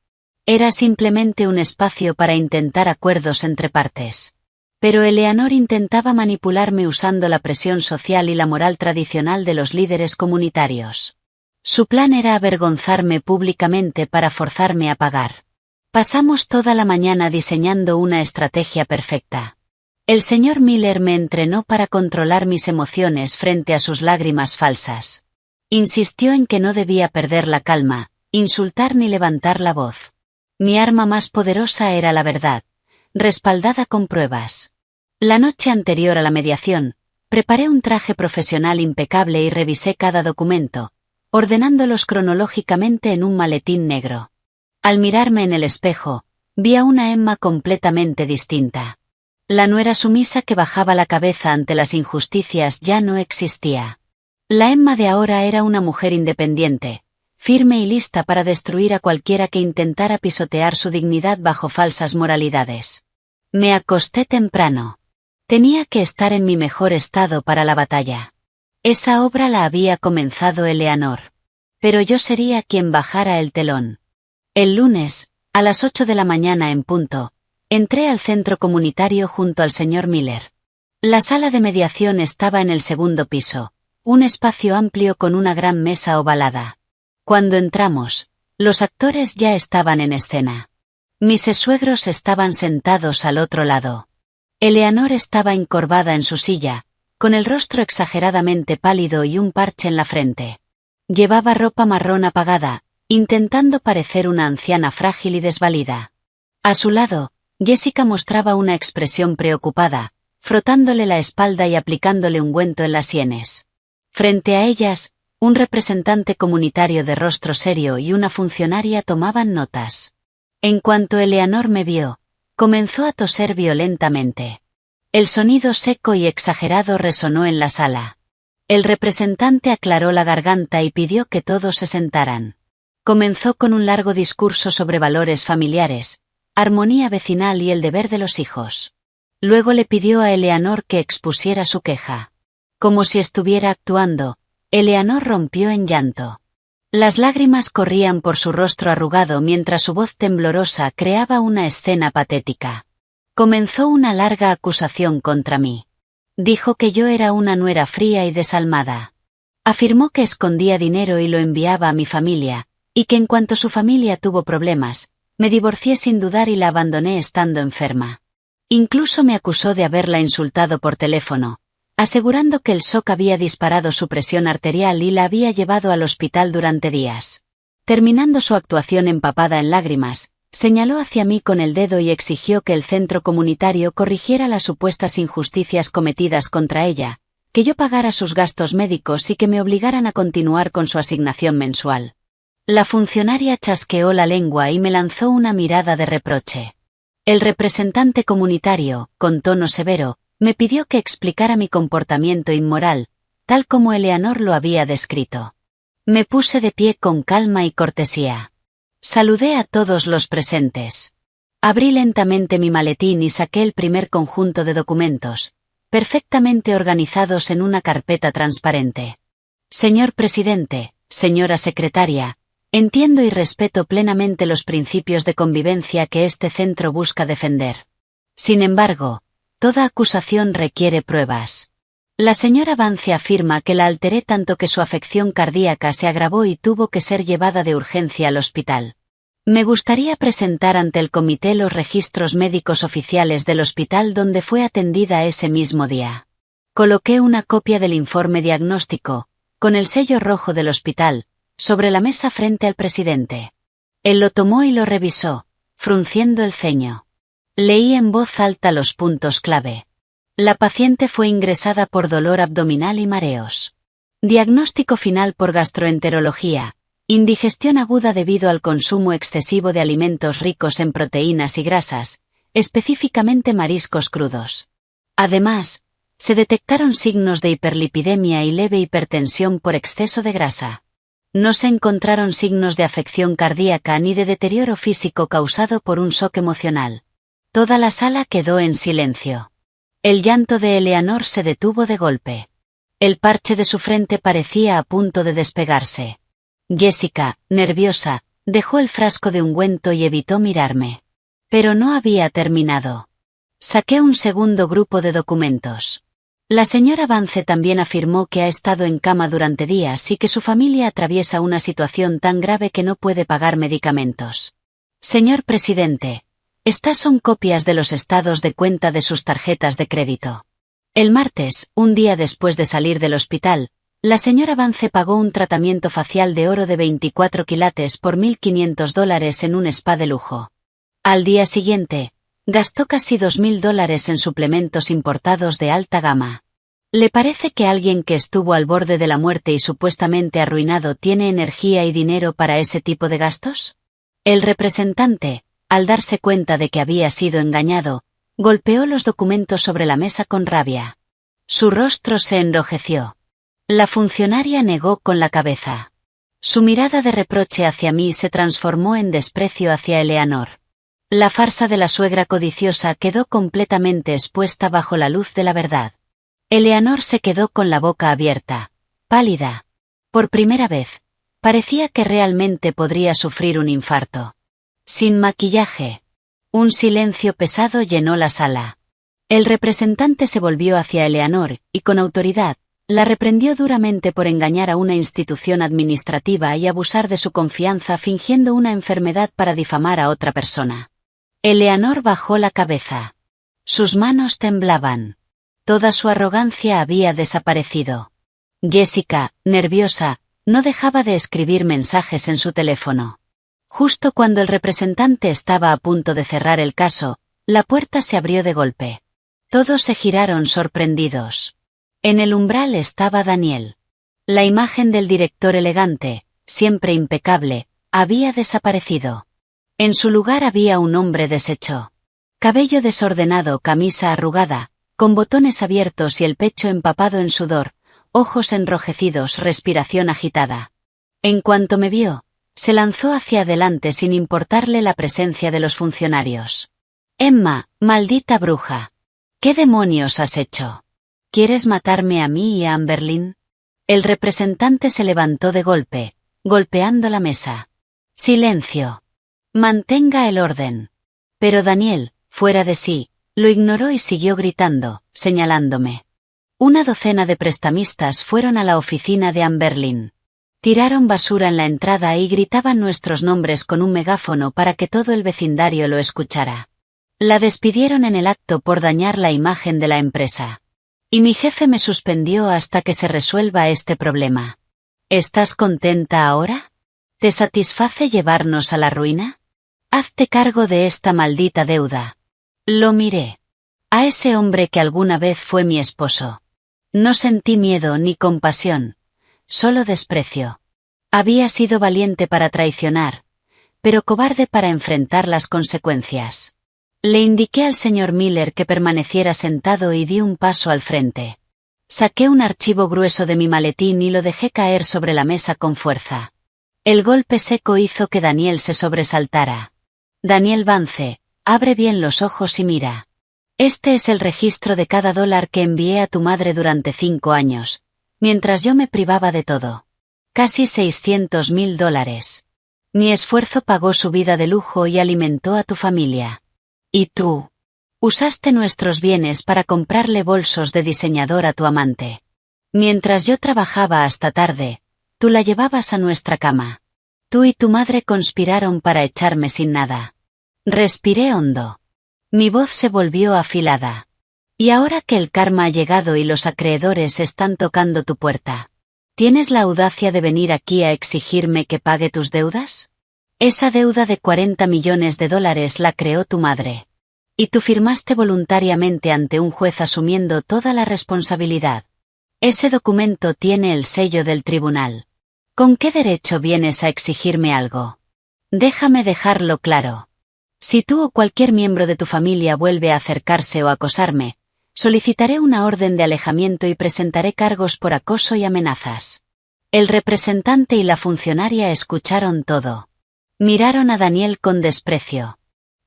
Era simplemente un espacio para intentar acuerdos entre partes. Pero Eleanor intentaba manipularme usando la presión social y la moral tradicional de los líderes comunitarios. Su plan era avergonzarme públicamente para forzarme a pagar. Pasamos toda la mañana diseñando una estrategia perfecta. El señor Miller me entrenó para controlar mis emociones frente a sus lágrimas falsas. Insistió en que no debía perder la calma, insultar ni levantar la voz. Mi arma más poderosa era la verdad, respaldada con pruebas. La noche anterior a la mediación, preparé un traje profesional impecable y revisé cada documento, ordenándolos cronológicamente en un maletín negro. Al mirarme en el espejo, vi a una Emma completamente distinta. La nuera sumisa que bajaba la cabeza ante las injusticias ya no existía. La Emma de ahora era una mujer independiente, firme y lista para destruir a cualquiera que intentara pisotear su dignidad bajo falsas moralidades. Me acosté temprano. Tenía que estar en mi mejor estado para la batalla. Esa obra la había comenzado Eleanor. pero yo sería quien bajara el telón. El lunes, a las 8 de la mañana en punto, entré al centro comunitario junto al señor Miller. La sala de mediación estaba en el segundo piso, un espacio amplio con una gran mesa ovalada. Cuando entramos, los actores ya estaban en escena. Mis suegros estaban sentados al otro lado. Eleanor estaba encorvada en su silla, con el rostro exageradamente pálido y un parche en la frente. Llevaba ropa marrón apagada, intentando parecer una anciana frágil y desvalida. A su lado, Jessica mostraba una expresión preocupada, frotándole la espalda y aplicándole ungüento en las sienes. Frente a ellas, un representante comunitario de rostro serio y una funcionaria tomaban notas. En cuanto Eleanor me vio, comenzó a toser violentamente. El sonido seco y exagerado resonó en la sala. El representante aclaró la garganta y pidió que todos se sentaran. Comenzó con un largo discurso sobre valores familiares, armonía vecinal y el deber de los hijos. Luego le pidió a Eleanor que expusiera su queja. Como si estuviera actuando, Eleanor rompió en llanto. Las lágrimas corrían por su rostro arrugado mientras su voz temblorosa creaba una escena patética. Comenzó una larga acusación contra mí. Dijo que yo era una nuera fría y desalmada. Afirmó que escondía dinero y lo enviaba a mi familia, y que en cuanto su familia tuvo problemas, me divorcié sin dudar y la abandoné estando enferma. Incluso me acusó de haberla insultado por teléfono, asegurando que el shock había disparado su presión arterial y la había llevado al hospital durante días. Terminando su actuación empapada en lágrimas, señaló hacia mí con el dedo y exigió que el centro comunitario corrigiera las supuestas injusticias cometidas contra ella, que yo pagara sus gastos médicos y que me obligaran a continuar con su asignación mensual. La funcionaria chasqueó la lengua y me lanzó una mirada de reproche. El representante comunitario, con tono severo, me pidió que explicara mi comportamiento inmoral, tal como Eleanor lo había descrito. Me puse de pie con calma y cortesía. Saludé a todos los presentes. Abrí lentamente mi maletín y saqué el primer conjunto de documentos, perfectamente organizados en una carpeta transparente. Señor presidente, señora secretaria, entiendo y respeto plenamente los principios de convivencia que este centro busca defender. Sin embargo, toda acusación requiere pruebas. La señora Vance afirma que la alteré tanto que su afección cardíaca se agravó y tuvo que ser llevada de urgencia al hospital. Me gustaría presentar ante el comité los registros médicos oficiales del hospital donde fue atendida ese mismo día. Coloqué una copia del informe diagnóstico, con el sello rojo del hospital, sobre la mesa frente al presidente. Él lo tomó y lo revisó, frunciendo el ceño. Leí en voz alta los puntos clave. La paciente fue ingresada por dolor abdominal y mareos. Diagnóstico final por gastroenterología, indigestión aguda debido al consumo excesivo de alimentos ricos en proteínas y grasas, específicamente mariscos crudos. Además, se detectaron signos de hiperlipidemia y leve hipertensión por exceso de grasa. No se encontraron signos de afección cardíaca ni de deterioro físico causado por un shock emocional. Toda la sala quedó en silencio. El llanto de Eleanor se detuvo de golpe. El parche de su frente parecía a punto de despegarse. Jessica, nerviosa, dejó el frasco de ungüento y evitó mirarme. Pero no había terminado. Saqué un segundo grupo de documentos. La señora Vance también afirmó que ha estado en cama durante días y que su familia atraviesa una situación tan grave que no puede pagar medicamentos. Señor presidente, estas son copias de los estados de cuenta de sus tarjetas de crédito. El martes, un día después de salir del hospital, la señora Vance pagó un tratamiento facial de oro de 24 quilates por $1.500 en un spa de lujo. Al día siguiente, gastó casi $2.000 en suplementos importados de alta gama. ¿Le parece que alguien que estuvo al borde de la muerte y supuestamente arruinado tiene energía y dinero para ese tipo de gastos? El representante, al darse cuenta de que había sido engañado, golpeó los documentos sobre la mesa con rabia. Su rostro se enrojeció. La funcionaria negó con la cabeza. Su mirada de reproche hacia mí se transformó en desprecio hacia Eleanor. La farsa de la suegra codiciosa quedó completamente expuesta bajo la luz de la verdad. Eleanor se quedó con la boca abierta, pálida. Por primera vez, Parecía que realmente podría sufrir un infarto. Sin maquillaje. Un silencio pesado llenó la sala. El representante se volvió hacia Eleanor y, con autoridad, la reprendió duramente por engañar a una institución administrativa y abusar de su confianza fingiendo una enfermedad para difamar a otra persona. Eleanor bajó la cabeza. Sus manos temblaban. Toda su arrogancia había desaparecido. Jessica, nerviosa, no dejaba de escribir mensajes en su teléfono. Justo cuando el representante estaba a punto de cerrar el caso, la puerta se abrió de golpe. Todos se giraron sorprendidos. En el umbral estaba Daniel. La imagen del director elegante, siempre impecable, había desaparecido. En su lugar había un hombre deshecho. Cabello desordenado, camisa arrugada, con botones abiertos y el pecho empapado en sudor, ojos enrojecidos, respiración agitada. En cuanto me vio, se lanzó hacia adelante sin importarle la presencia de los funcionarios. «Emma, maldita bruja. ¿Qué demonios has hecho? ¿Quieres matarme a mí y a Amberlynn?» El representante se levantó de golpe, golpeando la mesa. «Silencio. Mantenga el orden». Pero Daniel, fuera de sí, lo ignoró y siguió gritando, señalándome. Una docena de prestamistas fueron a la oficina de Amberlynn. Tiraron basura en la entrada y gritaban nuestros nombres con un megáfono para que todo el vecindario lo escuchara. La despidieron en el acto por dañar la imagen de la empresa. Y mi jefe me suspendió hasta que se resuelva este problema. ¿Estás contenta ahora? ¿Te satisface llevarnos a la ruina? Hazte cargo de esta maldita deuda. Lo miré. A ese hombre que alguna vez fue mi esposo. No sentí miedo ni compasión, solo desprecio. Había sido valiente para traicionar, pero cobarde para enfrentar las consecuencias. Le indiqué al señor Miller que permaneciera sentado y di un paso al frente. Saqué un archivo grueso de mi maletín y lo dejé caer sobre la mesa con fuerza. El golpe seco hizo que Daniel se sobresaltara. «Daniel Vance, abre bien los ojos y mira. Este es el registro de cada dólar que envié a tu madre durante 5 años, mientras yo me privaba de todo. Casi $600.000. Mi esfuerzo pagó su vida de lujo y alimentó a tu familia. Y tú. Usaste nuestros bienes para comprarle bolsos de diseñador a tu amante. Mientras yo trabajaba hasta tarde, tú la llevabas a nuestra cama. Tú y tu madre conspiraron para echarme sin nada». Respiré hondo. Mi voz se volvió afilada. «Y ahora que el karma ha llegado y los acreedores están tocando tu puerta, ¿tienes la audacia de venir aquí a exigirme que pague tus deudas? Esa deuda de $40 millones la creó tu madre. Y tú firmaste voluntariamente ante un juez asumiendo toda la responsabilidad. Ese documento tiene el sello del tribunal. ¿Con qué derecho vienes a exigirme algo? Déjame dejarlo claro. Si tú o cualquier miembro de tu familia vuelve a acercarse o acosarme, solicitaré una orden de alejamiento y presentaré cargos por acoso y amenazas». El representante y la funcionaria escucharon todo. Miraron a Daniel con desprecio.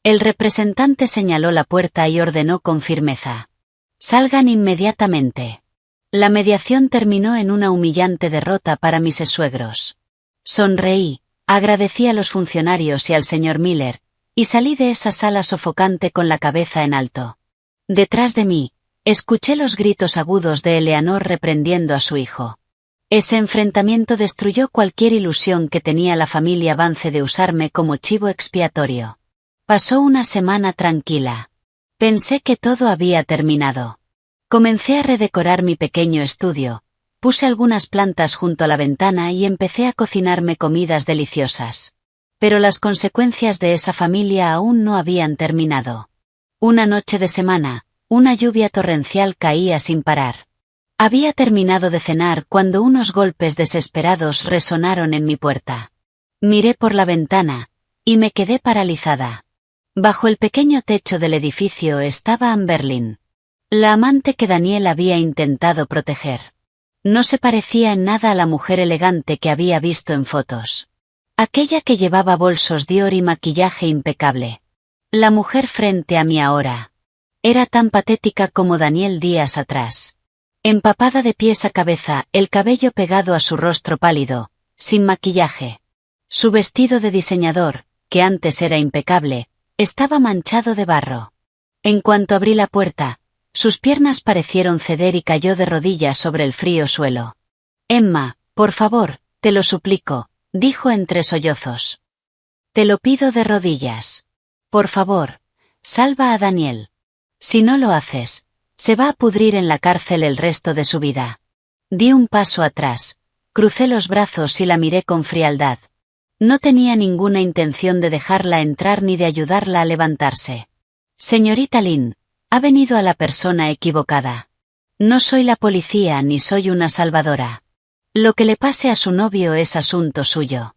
El representante señaló la puerta y ordenó con firmeza: «Salgan inmediatamente». La mediación terminó en una humillante derrota para mis suegros. Sonreí, agradecí a los funcionarios y al señor Miller, y salí de esa sala sofocante con la cabeza en alto. Detrás de mí, escuché los gritos agudos de Eleanor reprendiendo a su hijo. Ese enfrentamiento destruyó cualquier ilusión que tenía la familia Vance de usarme como chivo expiatorio. Pasó una semana tranquila. Pensé que todo había terminado. Comencé a redecorar mi pequeño estudio, puse algunas plantas junto a la ventana y empecé a cocinarme comidas deliciosas. Pero las consecuencias de esa familia aún no habían terminado. Una noche de semana, una lluvia torrencial caía sin parar. Había terminado de cenar cuando unos golpes desesperados resonaron en mi puerta. Miré por la ventana, y me quedé paralizada. Bajo el pequeño techo del edificio estaba Amberlynn, la amante que Daniel había intentado proteger. No se parecía en nada a la mujer elegante que había visto en fotos. Aquella que llevaba bolsos Dior y maquillaje impecable. La mujer frente a mí ahora. Era tan patética como Daniel días atrás. Empapada de pies a cabeza, el cabello pegado a su rostro pálido, sin maquillaje. Su vestido de diseñador, que antes era impecable, estaba manchado de barro. En cuanto abrí la puerta, sus piernas parecieron ceder y cayó de rodillas sobre el frío suelo. Emma, por favor, te lo suplico, dijo entre sollozos. Te lo pido de rodillas. Por favor, salva a Daniel. Si no lo haces, se va a pudrir en la cárcel el resto de su vida. Di un paso atrás, crucé los brazos y la miré con frialdad. No tenía ninguna intención de dejarla entrar ni de ayudarla a levantarse. Señorita Lynn, ha venido a la persona equivocada. No soy la policía ni soy una salvadora. Lo que le pase a su novio es asunto suyo.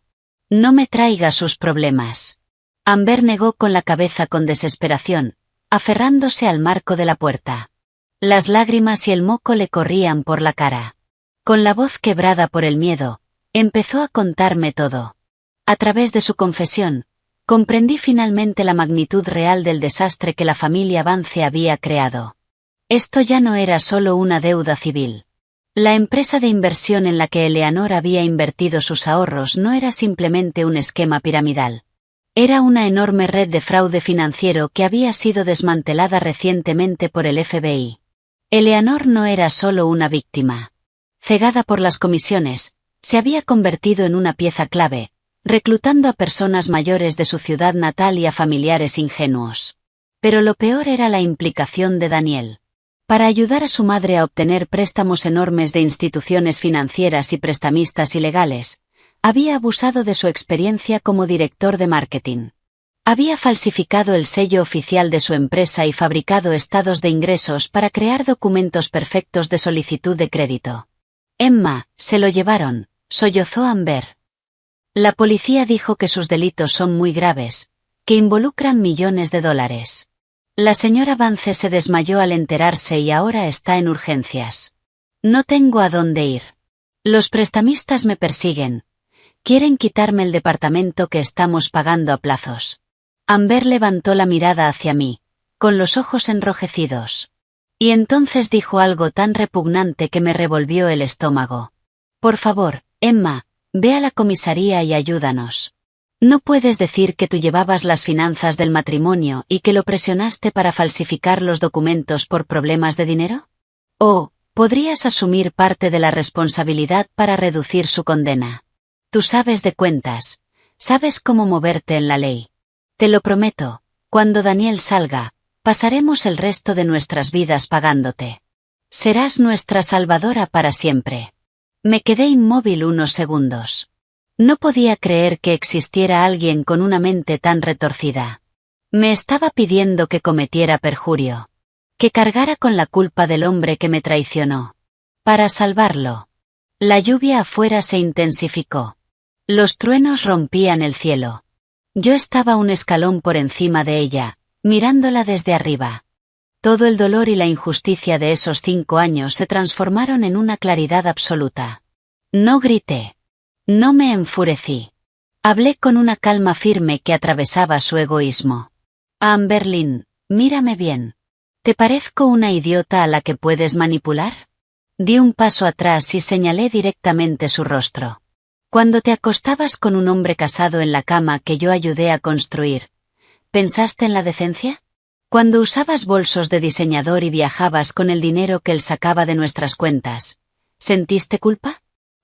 No me traiga sus problemas. Amber negó con la cabeza con desesperación, aferrándose al marco de la puerta. Las lágrimas y el moco le corrían por la cara. Con la voz quebrada por el miedo, empezó a contarme todo. A través de su confesión, comprendí finalmente la magnitud real del desastre que la familia Vance había creado. Esto ya no era solo una deuda civil. La empresa de inversión en la que Eleanor había invertido sus ahorros no era simplemente un esquema piramidal. Era una enorme red de fraude financiero que había sido desmantelada recientemente por el FBI. Eleanor no era solo una víctima. Cegada por las comisiones, se había convertido en una pieza clave, reclutando a personas mayores de su ciudad natal y a familiares ingenuos. Pero lo peor era la implicación de Daniel. Para ayudar a su madre a obtener préstamos enormes de instituciones financieras y prestamistas ilegales, había abusado de su experiencia como director de marketing. Había falsificado el sello oficial de su empresa y fabricado estados de ingresos para crear documentos perfectos de solicitud de crédito. Emma, se lo llevaron, sollozó Amber. La policía dijo que sus delitos son muy graves, que involucran millones de dólares. La señora Vance se desmayó al enterarse y ahora está en urgencias. No tengo a dónde ir. Los prestamistas me persiguen. Quieren quitarme el departamento que estamos pagando a plazos. Amber levantó la mirada hacia mí, con los ojos enrojecidos. Y entonces dijo algo tan repugnante que me revolvió el estómago. Por favor, Emma, ve a la comisaría y ayúdanos. ¿No puedes decir que tú llevabas las finanzas del matrimonio y que lo presionaste para falsificar los documentos por problemas de dinero? ¿O podrías asumir parte de la responsabilidad para reducir su condena? Tú sabes de cuentas, sabes cómo moverte en la ley. Te lo prometo, cuando Daniel salga, pasaremos el resto de nuestras vidas pagándote. Serás nuestra salvadora para siempre. Me quedé inmóvil unos segundos. No podía creer que existiera alguien con una mente tan retorcida. Me estaba pidiendo que cometiera perjurio. Que cargara con la culpa del hombre que me traicionó. Para salvarlo. La lluvia afuera se intensificó. Los truenos rompían el cielo. Yo estaba un escalón por encima de ella, mirándola desde arriba. Todo el dolor y la injusticia de esos 5 años se transformaron en una claridad absoluta. No grité. No me enfurecí. Hablé con una calma firme que atravesaba su egoísmo. Amber Lynn, mírame bien. ¿Te parezco una idiota a la que puedes manipular? Di un paso atrás y señalé directamente su rostro. Cuando te acostabas con un hombre casado en la cama que yo ayudé a construir, ¿pensaste en la decencia? Cuando usabas bolsos de diseñador y viajabas con el dinero que él sacaba de nuestras cuentas, ¿sentiste culpa?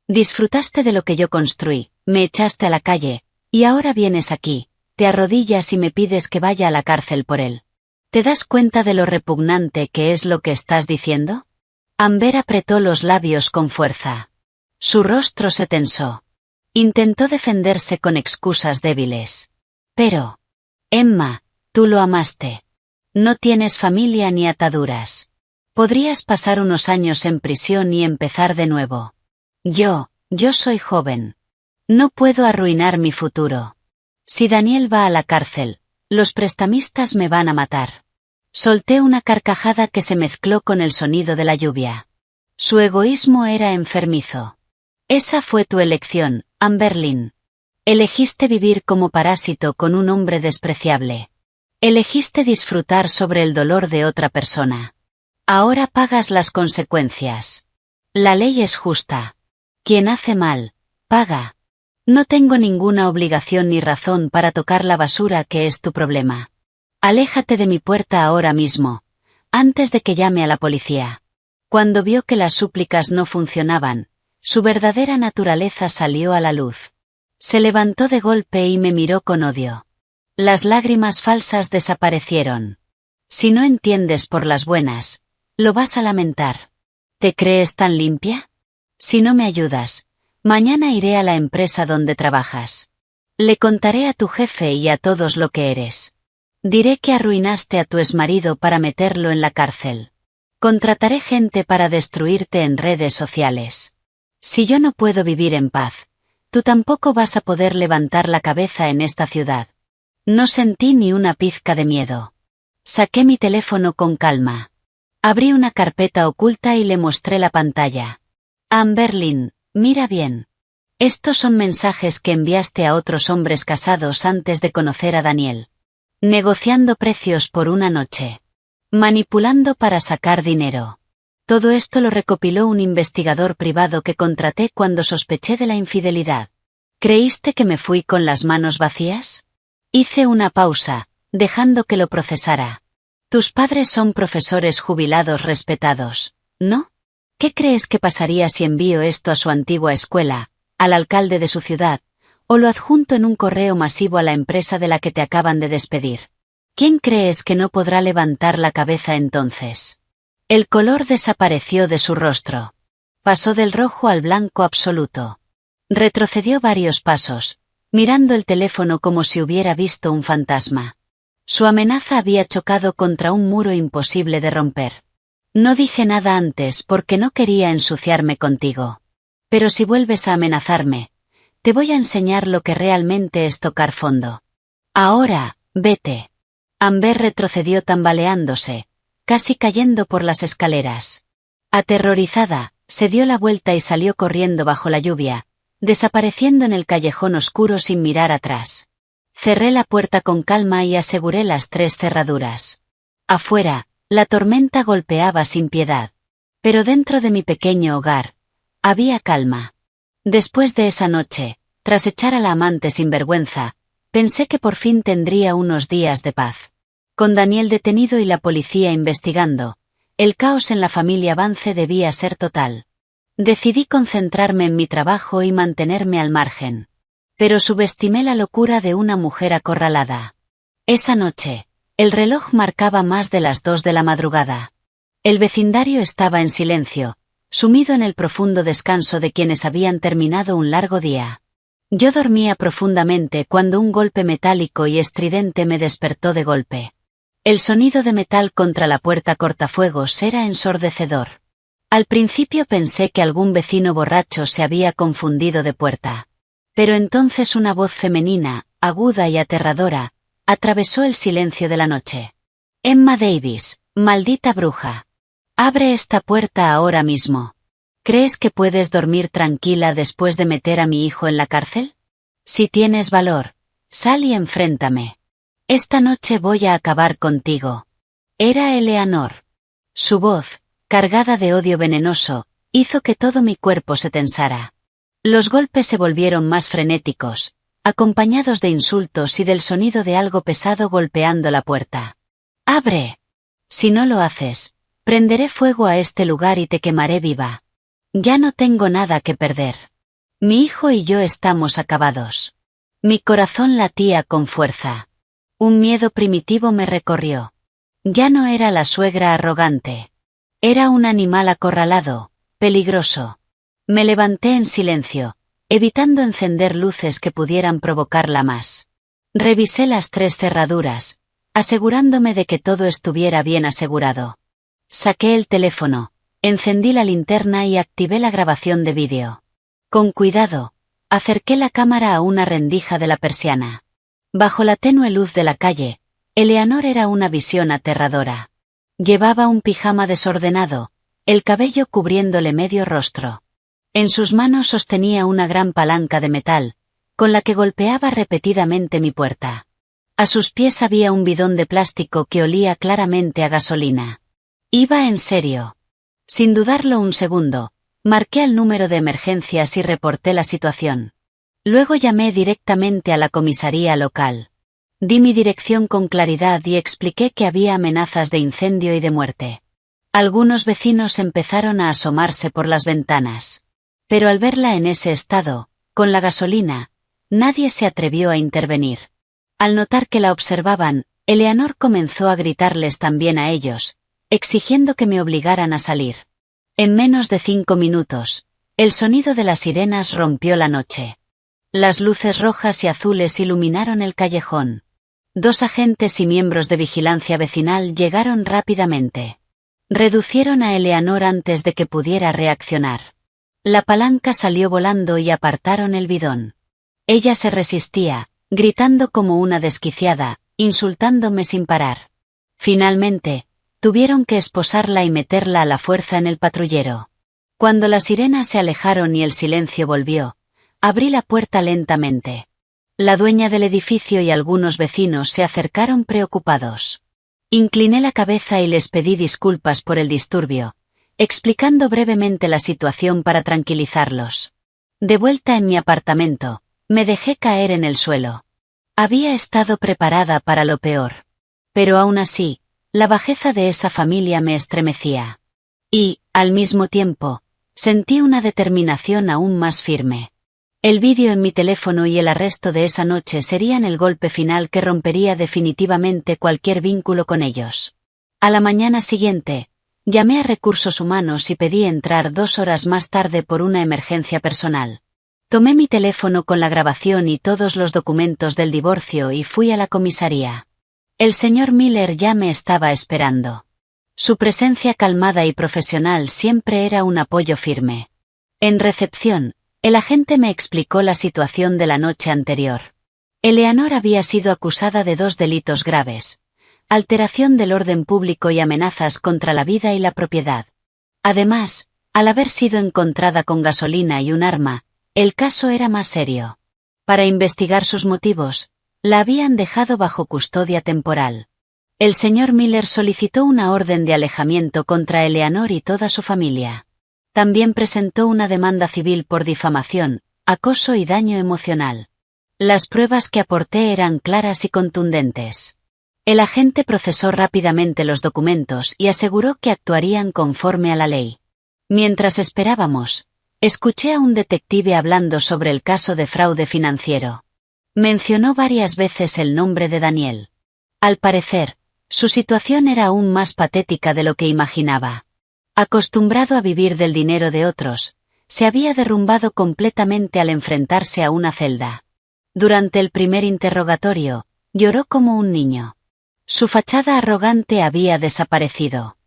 Disfrutaste de lo que yo construí, me echaste a la calle, y ahora vienes aquí, te arrodillas y me pides que vaya a la cárcel por él. ¿Te das cuenta de lo repugnante que es lo que estás diciendo? Amber apretó los labios con fuerza. Su rostro se tensó. Intentó defenderse con excusas débiles. Pero, Emma, tú lo amaste. No tienes familia ni ataduras. Podrías pasar unos años en prisión y empezar de nuevo. Yo soy joven. No puedo arruinar mi futuro. Si Daniel va a la cárcel, los prestamistas me van a matar. Solté una carcajada que se mezcló con el sonido de la lluvia. Su egoísmo era enfermizo. Esa fue tu elección, Amber Lynn. Elegiste vivir como parásito con un hombre despreciable. Elegiste disfrutar sobre el dolor de otra persona. Ahora pagas las consecuencias. La ley es justa. Quien hace mal, paga. No tengo ninguna obligación ni razón para tocar la basura que es tu problema. Aléjate de mi puerta ahora mismo, antes de que llame a la policía. Cuando vio que las súplicas no funcionaban, su verdadera naturaleza salió a la luz. Se levantó de golpe y me miró con odio. Las lágrimas falsas desaparecieron. Si no entiendes por las buenas, lo vas a lamentar. ¿Te crees tan limpia? Si no me ayudas, mañana iré a la empresa donde trabajas. Le contaré a tu jefe y a todos lo que eres. Diré que arruinaste a tu exmarido para meterlo en la cárcel. Contrataré gente para destruirte en redes sociales. Si yo no puedo vivir en paz, tú tampoco vas a poder levantar la cabeza en esta ciudad. No sentí ni una pizca de miedo. Saqué mi teléfono con calma. Abrí una carpeta oculta y le mostré la pantalla. Amberlynn, mira bien. Estos son mensajes que enviaste a otros hombres casados antes de conocer a Daniel. Negociando precios por una noche. Manipulando para sacar dinero. Todo esto lo recopiló un investigador privado que contraté cuando sospeché de la infidelidad. ¿Creíste que me fui con las manos vacías? Hice una pausa, dejando que lo procesara. Tus padres son profesores jubilados respetados, ¿no? ¿Qué crees que pasaría si envío esto a su antigua escuela, al alcalde de su ciudad, o lo adjunto en un correo masivo a la empresa de la que te acaban de despedir? ¿Quién crees que no podrá levantar la cabeza entonces? El color desapareció de su rostro. Pasó del rojo al blanco absoluto. Retrocedió varios pasos, mirando el teléfono como si hubiera visto un fantasma. Su amenaza había chocado contra un muro imposible de romper. No dije nada antes porque no quería ensuciarme contigo. Pero si vuelves a amenazarme, te voy a enseñar lo que realmente es tocar fondo. Ahora, vete. Amber retrocedió tambaleándose, casi cayendo por las escaleras. Aterrorizada, se dio la vuelta y salió corriendo bajo la lluvia, desapareciendo en el callejón oscuro sin mirar atrás. Cerré la puerta con calma y aseguré las 3 cerraduras. Afuera, la tormenta golpeaba sin piedad. Pero dentro de mi pequeño hogar, había calma. Después de esa noche, tras echar a la amante sin vergüenza, pensé que por fin tendría unos días de paz. Con Daniel detenido y la policía investigando, el caos en la familia Vance debía ser total. Decidí concentrarme en mi trabajo y mantenerme al margen. Pero subestimé la locura de una mujer acorralada. Esa noche, el reloj marcaba más de las 2 de la madrugada. El vecindario estaba en silencio, sumido en el profundo descanso de quienes habían terminado un largo día. Yo dormía profundamente cuando un golpe metálico y estridente me despertó de golpe. El sonido de metal contra la puerta cortafuegos era ensordecedor. Al principio pensé que algún vecino borracho se había confundido de puerta. Pero entonces una voz femenina, aguda y aterradora, atravesó el silencio de la noche. Emma Davis, maldita bruja. Abre esta puerta ahora mismo. ¿Crees que puedes dormir tranquila después de meter a mi hijo en la cárcel? Si tienes valor, sal y enfréntame. Esta noche voy a acabar contigo. Era Eleanor. Su voz, cargada de odio venenoso, hizo que todo mi cuerpo se tensara. Los golpes se volvieron más frenéticos, acompañados de insultos y del sonido de algo pesado golpeando la puerta. ¡Abre! Si no lo haces, prenderé fuego a este lugar y te quemaré viva. Ya no tengo nada que perder. Mi hijo y yo estamos acabados. Mi corazón latía con fuerza. Un miedo primitivo me recorrió. Ya no era la suegra arrogante. Era un animal acorralado, peligroso. Me levanté en silencio, evitando encender luces que pudieran provocarla más. Revisé las 3 cerraduras, asegurándome de que todo estuviera bien asegurado. Saqué el teléfono, encendí la linterna y activé la grabación de vídeo. Con cuidado, acerqué la cámara a una rendija de la persiana. Bajo la tenue luz de la calle, Eleanor era una visión aterradora. Llevaba un pijama desordenado, el cabello cubriéndole medio rostro. En sus manos sostenía una gran palanca de metal, con la que golpeaba repetidamente mi puerta. A sus pies había un bidón de plástico que olía claramente a gasolina. Iba en serio. Sin dudarlo un segundo, marqué el número de emergencias y reporté la situación. Luego llamé directamente a la comisaría local. Di mi dirección con claridad y expliqué que había amenazas de incendio y de muerte. Algunos vecinos empezaron a asomarse por las ventanas. Pero al verla en ese estado, con la gasolina, nadie se atrevió a intervenir. Al notar que la observaban, Eleanor comenzó a gritarles también a ellos, exigiendo que me obligaran a salir. En menos de 5 minutos, el sonido de las sirenas rompió la noche. Las luces rojas y azules iluminaron el callejón. 2 agentes y miembros de vigilancia vecinal llegaron rápidamente. Reducieron a Eleanor antes de que pudiera reaccionar. La palanca salió volando y apartaron el bidón. Ella se resistía, gritando como una desquiciada, insultándome sin parar. Finalmente, tuvieron que esposarla y meterla a la fuerza en el patrullero. Cuando las sirenas se alejaron y el silencio volvió, abrí la puerta lentamente. La dueña del edificio y algunos vecinos se acercaron preocupados. Incliné la cabeza y les pedí disculpas por el disturbio, explicando brevemente la situación para tranquilizarlos. De vuelta en mi apartamento, me dejé caer en el suelo. Había estado preparada para lo peor. Pero aún así, la bajeza de esa familia me estremecía. Y, al mismo tiempo, sentí una determinación aún más firme. El vídeo en mi teléfono y el arresto de esa noche serían el golpe final que rompería definitivamente cualquier vínculo con ellos. A la mañana siguiente, llamé a Recursos Humanos y pedí entrar 2 horas más tarde por una emergencia personal. Tomé mi teléfono con la grabación y todos los documentos del divorcio y fui a la comisaría. El señor Miller ya me estaba esperando. Su presencia calmada y profesional siempre era un apoyo firme. En recepción, el agente me explicó la situación de la noche anterior. Eleanor había sido acusada de 2 delitos graves: alteración del orden público y amenazas contra la vida y la propiedad. Además, al haber sido encontrada con gasolina y un arma, el caso era más serio. Para investigar sus motivos, la habían dejado bajo custodia temporal. El señor Miller solicitó una orden de alejamiento contra Eleanor y toda su familia. También presentó una demanda civil por difamación, acoso y daño emocional. Las pruebas que aporté eran claras y contundentes. El agente procesó rápidamente los documentos y aseguró que actuarían conforme a la ley. Mientras esperábamos, escuché a un detective hablando sobre el caso de fraude financiero. Mencionó varias veces el nombre de Daniel. Al parecer, su situación era aún más patética de lo que imaginaba. Acostumbrado a vivir del dinero de otros, se había derrumbado completamente al enfrentarse a una celda. Durante el primer interrogatorio, lloró como un niño. Su fachada arrogante había desaparecido.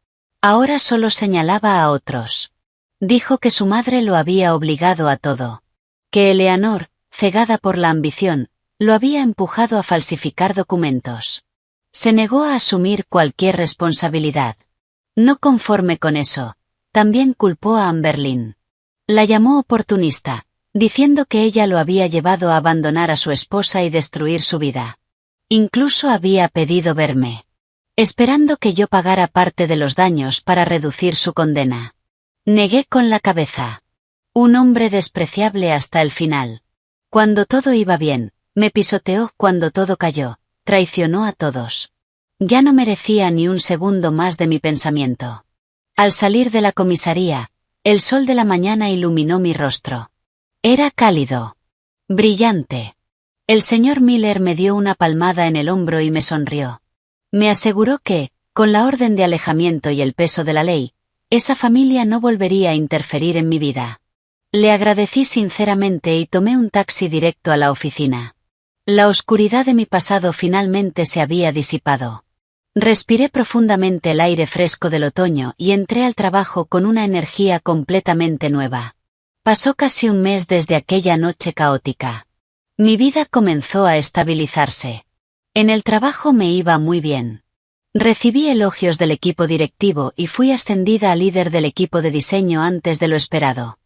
Ahora solo señalaba a otros. Dijo que su madre lo había obligado a todo. Que Eleanor, cegada por la ambición, lo había empujado a falsificar documentos. Se negó a asumir cualquier responsabilidad. No conforme con eso, también culpó a Amberlyn. La llamó oportunista, diciendo que ella lo había llevado a abandonar a su esposa y destruir su vida. Incluso había pedido verme, esperando que yo pagara parte de los daños para reducir su condena. Negué con la cabeza. Un hombre despreciable hasta el final. Cuando todo iba bien, me pisoteó; cuando todo cayó, traicionó a todos. Ya no merecía ni un segundo más de mi pensamiento. Al salir de la comisaría, el sol de la mañana iluminó mi rostro. Era cálido, brillante. El señor Miller me dio una palmada en el hombro y me sonrió. Me aseguró que, con la orden de alejamiento y el peso de la ley, esa familia no volvería a interferir en mi vida. Le agradecí sinceramente y tomé un taxi directo a la oficina. La oscuridad de mi pasado finalmente se había disipado. Respiré profundamente el aire fresco del otoño y entré al trabajo con una energía completamente nueva. Pasó casi un mes desde aquella noche caótica. Mi vida comenzó a estabilizarse. En el trabajo me iba muy bien. Recibí elogios del equipo directivo y fui ascendida a líder del equipo de diseño antes de lo esperado.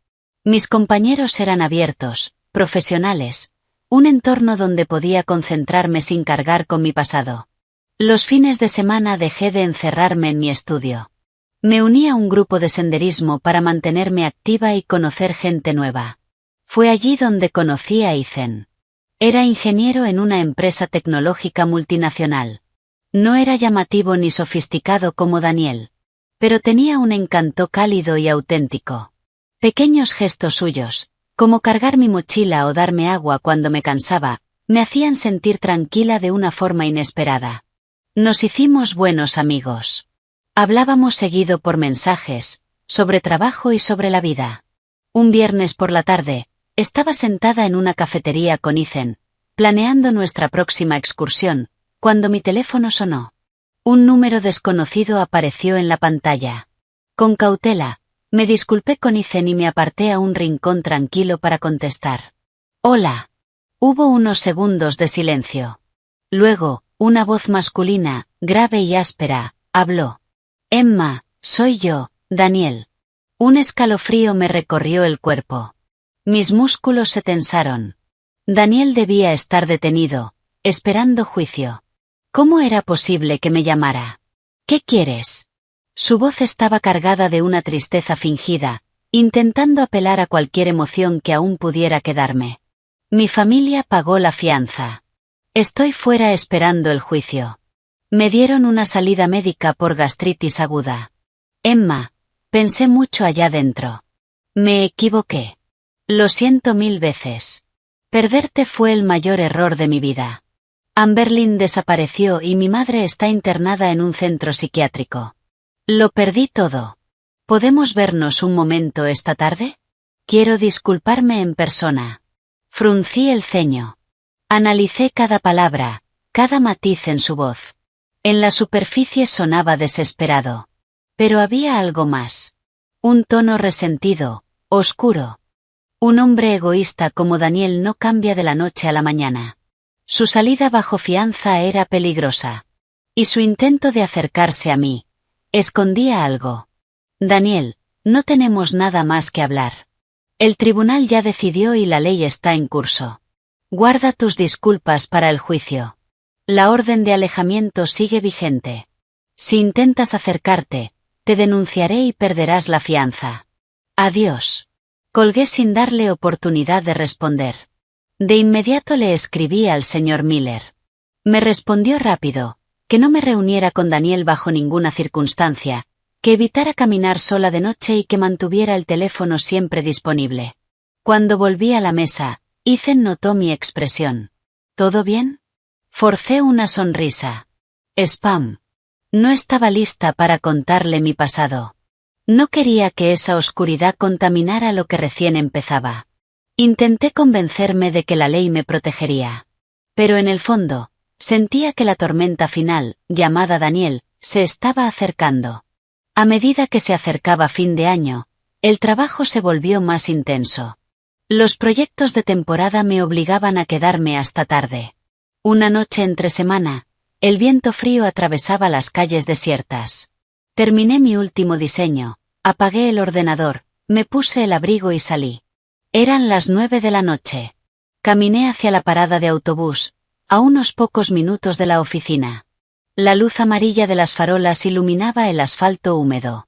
Mis compañeros eran abiertos, profesionales, un entorno donde podía concentrarme sin cargar con mi pasado. Los fines de semana dejé de encerrarme en mi estudio. Me uní a un grupo de senderismo para mantenerme activa y conocer gente nueva. Fue allí donde conocí a Ethan. Era ingeniero en una empresa tecnológica multinacional. No era llamativo ni sofisticado como Daniel, pero tenía un encanto cálido y auténtico. Pequeños gestos suyos, como cargar mi mochila o darme agua cuando me cansaba, me hacían sentir tranquila de una forma inesperada. Nos hicimos buenos amigos. Hablábamos seguido por mensajes, sobre trabajo y sobre la vida. Un viernes por la tarde, estaba sentada en una cafetería con Ethan, planeando nuestra próxima excursión, cuando mi teléfono sonó. Un número desconocido apareció en la pantalla. Con cautela, me disculpé con Ethan y me aparté a un rincón tranquilo para contestar. Hola. Hubo unos segundos de silencio. Luego, una voz masculina, grave y áspera, habló. Emma, soy yo, Daniel. Un escalofrío me recorrió el cuerpo. Mis músculos se tensaron. Daniel debía estar detenido, esperando juicio. ¿Cómo era posible que me llamara? ¿Qué quieres? Su voz estaba cargada de una tristeza fingida, intentando apelar a cualquier emoción que aún pudiera quedarme. Mi familia pagó la fianza. Estoy fuera esperando el juicio. Me dieron una salida médica por gastritis aguda. Emma, pensé mucho allá dentro. Me equivoqué. Lo siento 1000 veces. Perderte fue el mayor error de mi vida. Amberlyn desapareció y mi madre está internada en un centro psiquiátrico. Lo perdí todo. ¿Podemos vernos un momento esta tarde? Quiero disculparme en persona. Fruncí el ceño. Analicé cada palabra, cada matiz en su voz. En la superficie sonaba desesperado. Pero había algo más. Un tono resentido, oscuro. Un hombre egoísta como Daniel no cambia de la noche a la mañana. Su salida bajo fianza era peligrosa. Y su intento de acercarse a mí escondía algo. Daniel, no tenemos nada más que hablar. El tribunal ya decidió y la ley está en curso. Guarda tus disculpas para el juicio. La orden de alejamiento sigue vigente. Si intentas acercarte, te denunciaré y perderás la fianza. Adiós. Colgué sin darle oportunidad de responder. De inmediato le escribí al señor Miller. Me respondió rápido, que no me reuniera con Daniel bajo ninguna circunstancia, que evitara caminar sola de noche y que mantuviera el teléfono siempre disponible. Cuando volví a la mesa, Ethan notó mi expresión. ¿Todo bien? Forcé una sonrisa. Spam. No estaba lista para contarle mi pasado. No quería que esa oscuridad contaminara lo que recién empezaba. Intenté convencerme de que la ley me protegería. Pero en el fondo, sentía que la tormenta final, llamada Daniel, se estaba acercando. A medida que se acercaba fin de año, el trabajo se volvió más intenso. Los proyectos de temporada me obligaban a quedarme hasta tarde. Una noche entre semana, el viento frío atravesaba las calles desiertas. Terminé mi último diseño, apagué el ordenador, me puse el abrigo y salí. Eran las 9 de la noche. Caminé hacia la parada de autobús, a unos pocos minutos de la oficina. La luz amarilla de las farolas iluminaba el asfalto húmedo.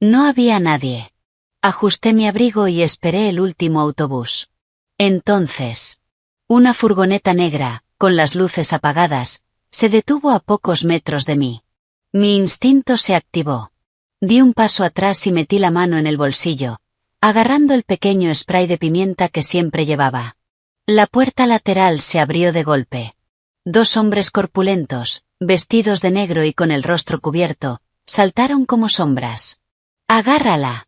No había nadie. Ajusté mi abrigo y esperé el último autobús. Entonces, una furgoneta negra, con las luces apagadas, se detuvo a pocos metros de mí. Mi instinto se activó. Di un paso atrás y metí la mano en el bolsillo, agarrando el pequeño spray de pimienta que siempre llevaba. La puerta lateral se abrió de golpe. 2 hombres corpulentos, vestidos de negro y con el rostro cubierto, saltaron como sombras. «¡Agárrala!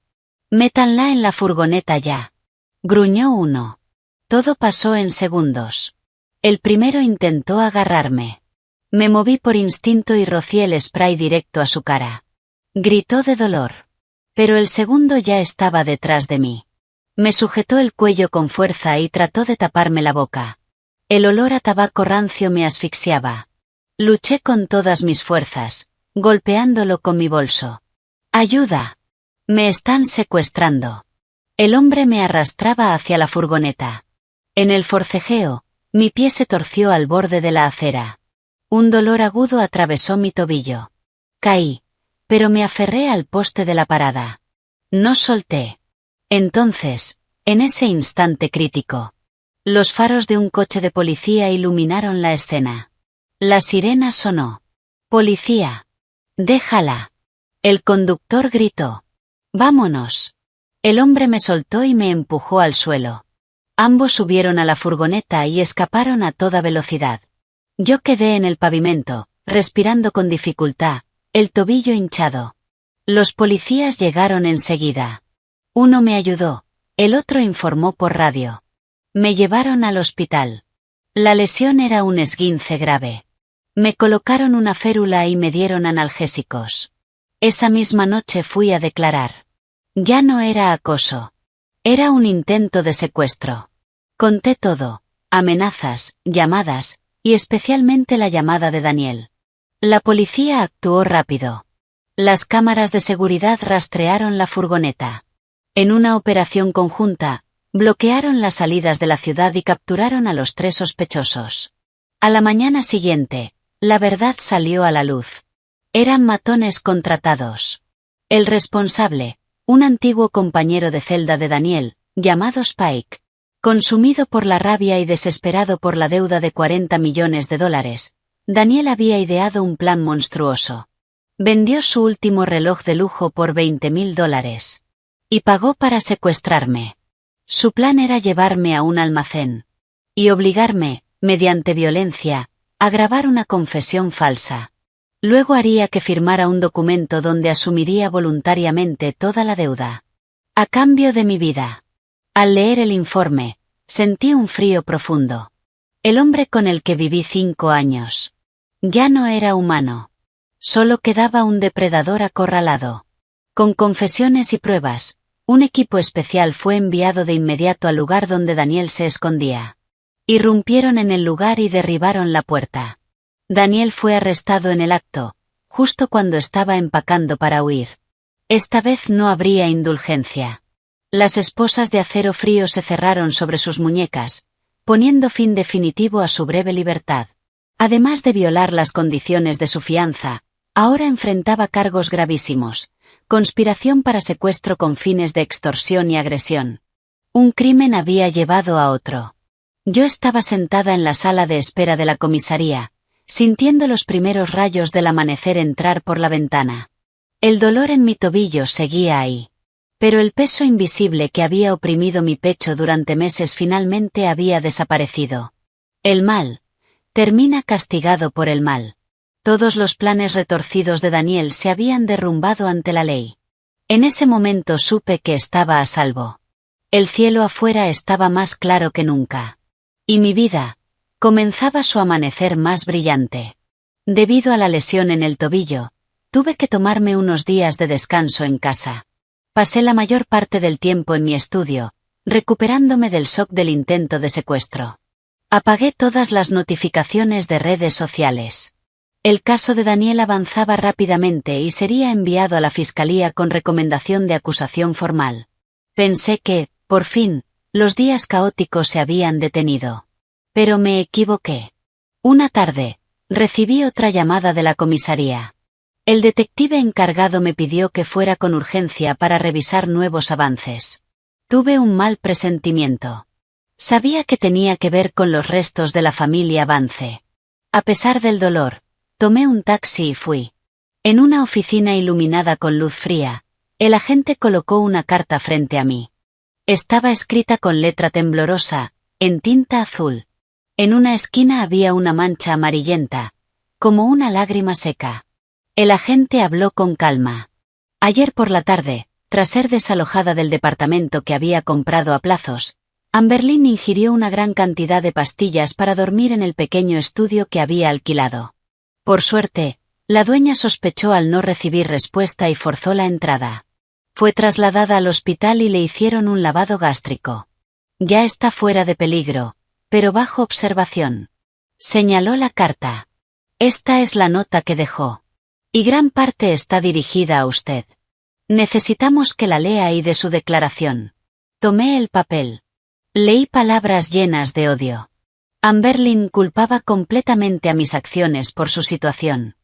Métanla en la furgoneta ya», gruñó uno. Todo pasó en segundos. El primero intentó agarrarme. Me moví por instinto y rocié el spray directo a su cara. Gritó de dolor. Pero el segundo ya estaba detrás de mí. Me sujetó el cuello con fuerza y trató de taparme la boca. El olor a tabaco rancio me asfixiaba. Luché con todas mis fuerzas, golpeándolo con mi bolso. «¡Ayuda! Me están secuestrando». El hombre me arrastraba hacia la furgoneta. En el forcejeo, mi pie se torció al borde de la acera. Un dolor agudo atravesó mi tobillo. Caí, pero me aferré al poste de la parada. No solté. Entonces, En ese instante crítico, los faros de un coche de policía iluminaron la escena. La sirena sonó. «Policía. Déjala». El conductor gritó. «Vámonos». El hombre me soltó y me empujó al suelo. Ambos subieron a la furgoneta y escaparon a toda velocidad. Yo quedé en el pavimento, respirando con dificultad, el tobillo hinchado. Los policías llegaron enseguida. Uno me ayudó, el otro informó por radio. Me llevaron al hospital. La lesión era un esguince grave. Me colocaron una férula y me dieron analgésicos. Esa misma noche fui a declarar. Ya no era acoso. Era un intento de secuestro. Conté todo, amenazas, llamadas, y especialmente la llamada de Daniel. La policía actuó rápido. Las cámaras de seguridad rastrearon la furgoneta. En una operación conjunta, bloquearon las salidas de la ciudad y capturaron a los 3 sospechosos. A la mañana siguiente, la verdad salió a la luz. Eran matones contratados. El responsable, un antiguo compañero de celda de Daniel, llamado Spike. Consumido por la rabia y desesperado por la deuda de $40 millones, Daniel había ideado un plan monstruoso. Vendió su último reloj de lujo por $20.000. Y pagó para secuestrarme. Su plan era llevarme a un almacén. Y obligarme, mediante violencia, a grabar una confesión falsa. Luego haría que firmara un documento donde asumiría voluntariamente toda la deuda. A cambio de mi vida. Al leer el informe, sentí un frío profundo. El hombre con el que viví 5 años. Ya no era humano. Solo quedaba un depredador acorralado. Con confesiones y pruebas, un equipo especial fue enviado de inmediato al lugar donde Daniel se escondía. Irrumpieron en el lugar y derribaron la puerta. Daniel fue arrestado en el acto, justo cuando estaba empacando para huir. Esta vez no habría indulgencia. Las esposas de acero frío se cerraron sobre sus muñecas, poniendo fin definitivo a su breve libertad. Además de violar las condiciones de su fianza, ahora enfrentaba cargos gravísimos: conspiración para secuestro con fines de extorsión y agresión. Un crimen había llevado a otro. Yo estaba sentada en la sala de espera de la comisaría, sintiendo los primeros rayos del amanecer entrar por la ventana. El dolor en mi tobillo seguía ahí. Pero el peso invisible que había oprimido mi pecho durante meses finalmente había desaparecido. El mal termina castigado por el mal. Todos los planes retorcidos de Daniel se habían derrumbado ante la ley. En ese momento supe que estaba a salvo. El cielo afuera estaba más claro que nunca. Y mi vida comenzaba su amanecer más brillante. Debido a la lesión en el tobillo, tuve que tomarme unos días de descanso en casa. Pasé la mayor parte del tiempo en mi estudio, recuperándome del shock del intento de secuestro. Apagué todas las notificaciones de redes sociales. El caso de Daniel avanzaba rápidamente y sería enviado a la fiscalía con recomendación de acusación formal. Pensé que, por fin, los días caóticos se habían detenido. Pero me equivoqué. Una tarde, recibí otra llamada de la comisaría. El detective encargado me pidió que fuera con urgencia para revisar nuevos avances. Tuve un mal presentimiento. Sabía que tenía que ver con los restos de la familia Vance. A pesar del dolor, tomé un taxi y fui. En una oficina iluminada con luz fría, el agente colocó una carta frente a mí. Estaba escrita con letra temblorosa, en tinta azul. En una esquina había una mancha amarillenta, como una lágrima seca. El agente habló con calma. Ayer por la tarde, tras ser desalojada del departamento que había comprado a plazos, Amberlynn ingirió una gran cantidad de pastillas para dormir en el pequeño estudio que había alquilado. Por suerte, la dueña sospechó al no recibir respuesta y forzó la entrada. Fue trasladada al hospital y le hicieron un lavado gástrico. Ya está fuera de peligro, pero bajo observación. Señaló la carta. Esta es la nota que dejó. Y gran parte está dirigida a usted. Necesitamos que la lea y dé su declaración. Tomé el papel. Leí palabras llenas de odio. Amberlynn culpaba completamente a mis acciones por su situación.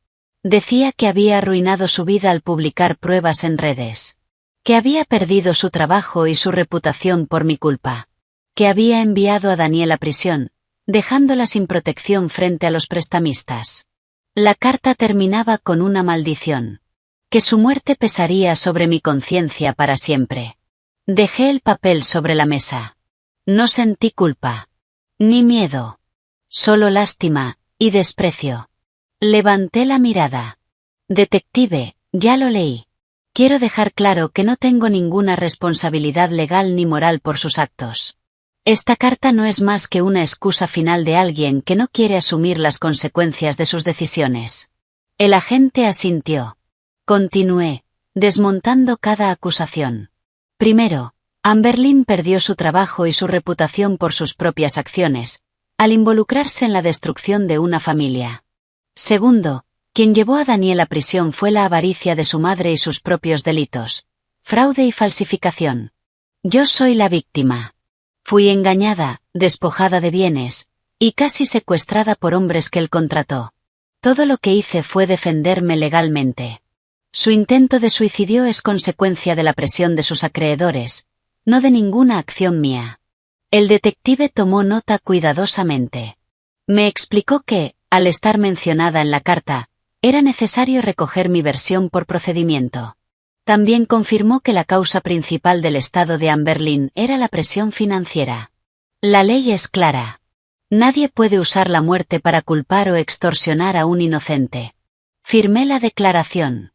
Decía que había arruinado su vida al publicar pruebas en redes. Que había perdido su trabajo y su reputación por mi culpa. Que había enviado a Daniel a prisión, dejándola sin protección frente a los prestamistas. La carta terminaba con una maldición. Que su muerte pesaría sobre mi conciencia para siempre. Dejé el papel sobre la mesa. No sentí culpa. Ni miedo. Solo lástima y desprecio. Levanté la mirada. Detective, ya lo leí. Quiero dejar claro que no tengo ninguna responsabilidad legal ni moral por sus actos. Esta carta no es más que una excusa final de alguien que no quiere asumir las consecuencias de sus decisiones. El agente asintió. Continué, desmontando cada acusación. Primero, Amberlynn perdió su trabajo y su reputación por sus propias acciones, al involucrarse en la destrucción de una familia. Segundo, quien llevó a Daniel a prisión fue la avaricia de su madre y sus propios delitos, fraude y falsificación. Yo soy la víctima. Fui engañada, despojada de bienes, y casi secuestrada por hombres que él contrató. Todo lo que hice fue defenderme legalmente. Su intento de suicidio es consecuencia de la presión de sus acreedores, no de ninguna acción mía. El detective tomó nota cuidadosamente. Me explicó que, al estar mencionada en la carta, era necesario recoger mi versión por procedimiento. También confirmó que la causa principal del estado de Amberlynn era la presión financiera. La ley es clara. Nadie puede usar la muerte para culpar o extorsionar a un inocente. Firmé la declaración.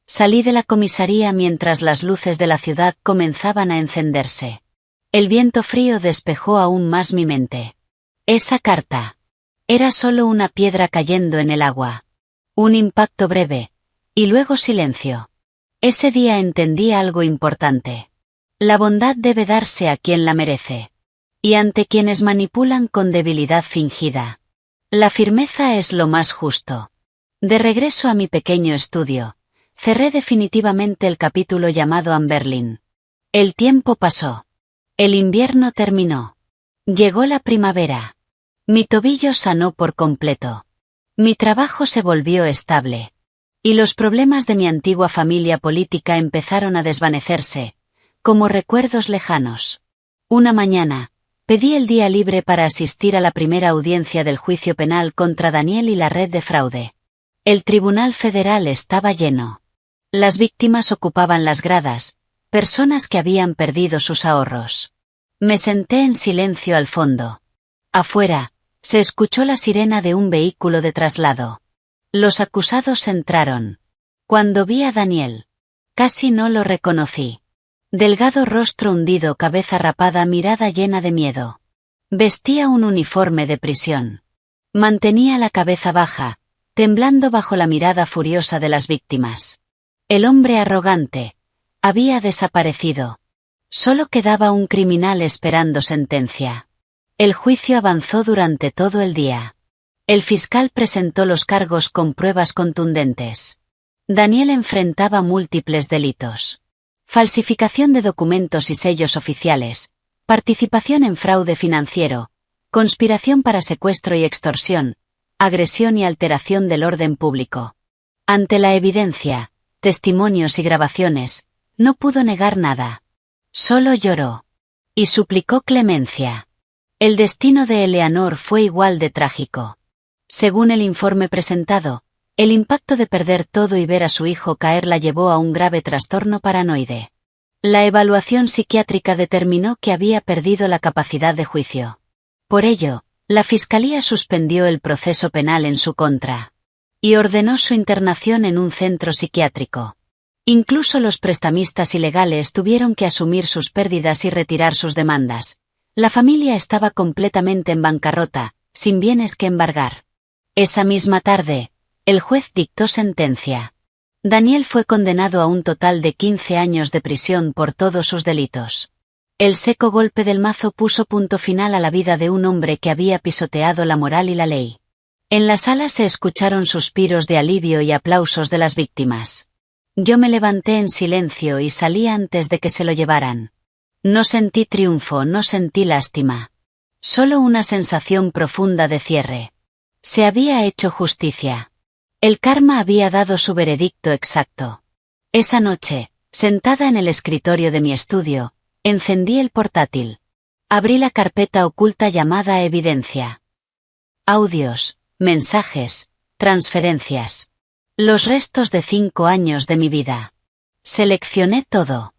Salí de la comisaría mientras las luces de la ciudad comenzaban a encenderse. El viento frío despejó aún más mi mente. Esa carta. Era solo una piedra cayendo en el agua. Un impacto breve, y luego silencio. Ese día entendí algo importante. La bondad debe darse a quien la merece. Y ante quienes manipulan con debilidad fingida. La firmeza es lo más justo. De regreso a mi pequeño estudio, cerré definitivamente el capítulo llamado Amberlynn. El tiempo pasó. El invierno terminó. Llegó la primavera. Mi tobillo sanó por completo. Mi trabajo se volvió estable. Y los problemas de mi antigua familia política empezaron a desvanecerse, como recuerdos lejanos. Una mañana, pedí el día libre para asistir a la primera audiencia del juicio penal contra Daniel y la red de fraude. El Tribunal Federal estaba lleno. Las víctimas ocupaban las gradas, personas que habían perdido sus ahorros. Me senté en silencio al fondo. Afuera, se escuchó la sirena de un vehículo de traslado. Los acusados entraron. Cuando vi a Daniel, casi no lo reconocí. Delgado rostro hundido, cabeza rapada, mirada llena de miedo. Vestía un uniforme de prisión. Mantenía la cabeza baja, temblando bajo la mirada furiosa de las víctimas. El hombre arrogante había desaparecido. Solo quedaba un criminal esperando sentencia. El juicio avanzó durante todo el día. El fiscal presentó los cargos con pruebas contundentes. Daniel enfrentaba múltiples delitos. Falsificación de documentos y sellos oficiales, participación en fraude financiero, conspiración para secuestro y extorsión, agresión y alteración del orden público. Ante la evidencia, testimonios y grabaciones, no pudo negar nada. Solo lloró. Y suplicó clemencia. El destino de Eleanor fue igual de trágico. Según el informe presentado, el impacto de perder todo y ver a su hijo caer la llevó a un grave trastorno paranoide. La evaluación psiquiátrica determinó que había perdido la capacidad de juicio. Por ello, la Fiscalía suspendió el proceso penal en su contra. Y ordenó su internación en un centro psiquiátrico. Incluso los prestamistas ilegales tuvieron que asumir sus pérdidas y retirar sus demandas. La familia estaba completamente en bancarrota, sin bienes que embargar. Esa misma tarde, el juez dictó sentencia. Daniel fue condenado a un total de 15 años de prisión por todos sus delitos. El seco golpe del mazo puso punto final a la vida de un hombre que había pisoteado la moral y la ley. En la sala se escucharon suspiros de alivio y aplausos de las víctimas. Yo me levanté en silencio y salí antes de que se lo llevaran. No sentí triunfo, no sentí lástima. Solo una sensación profunda de cierre. Se había hecho justicia. El karma había dado su veredicto exacto. Esa noche, Sentada en el escritorio de mi estudio, encendí el portátil. Abrí la carpeta oculta llamada Evidencia. Audios, mensajes, transferencias. Los restos de 5 años de mi vida. Seleccioné todo.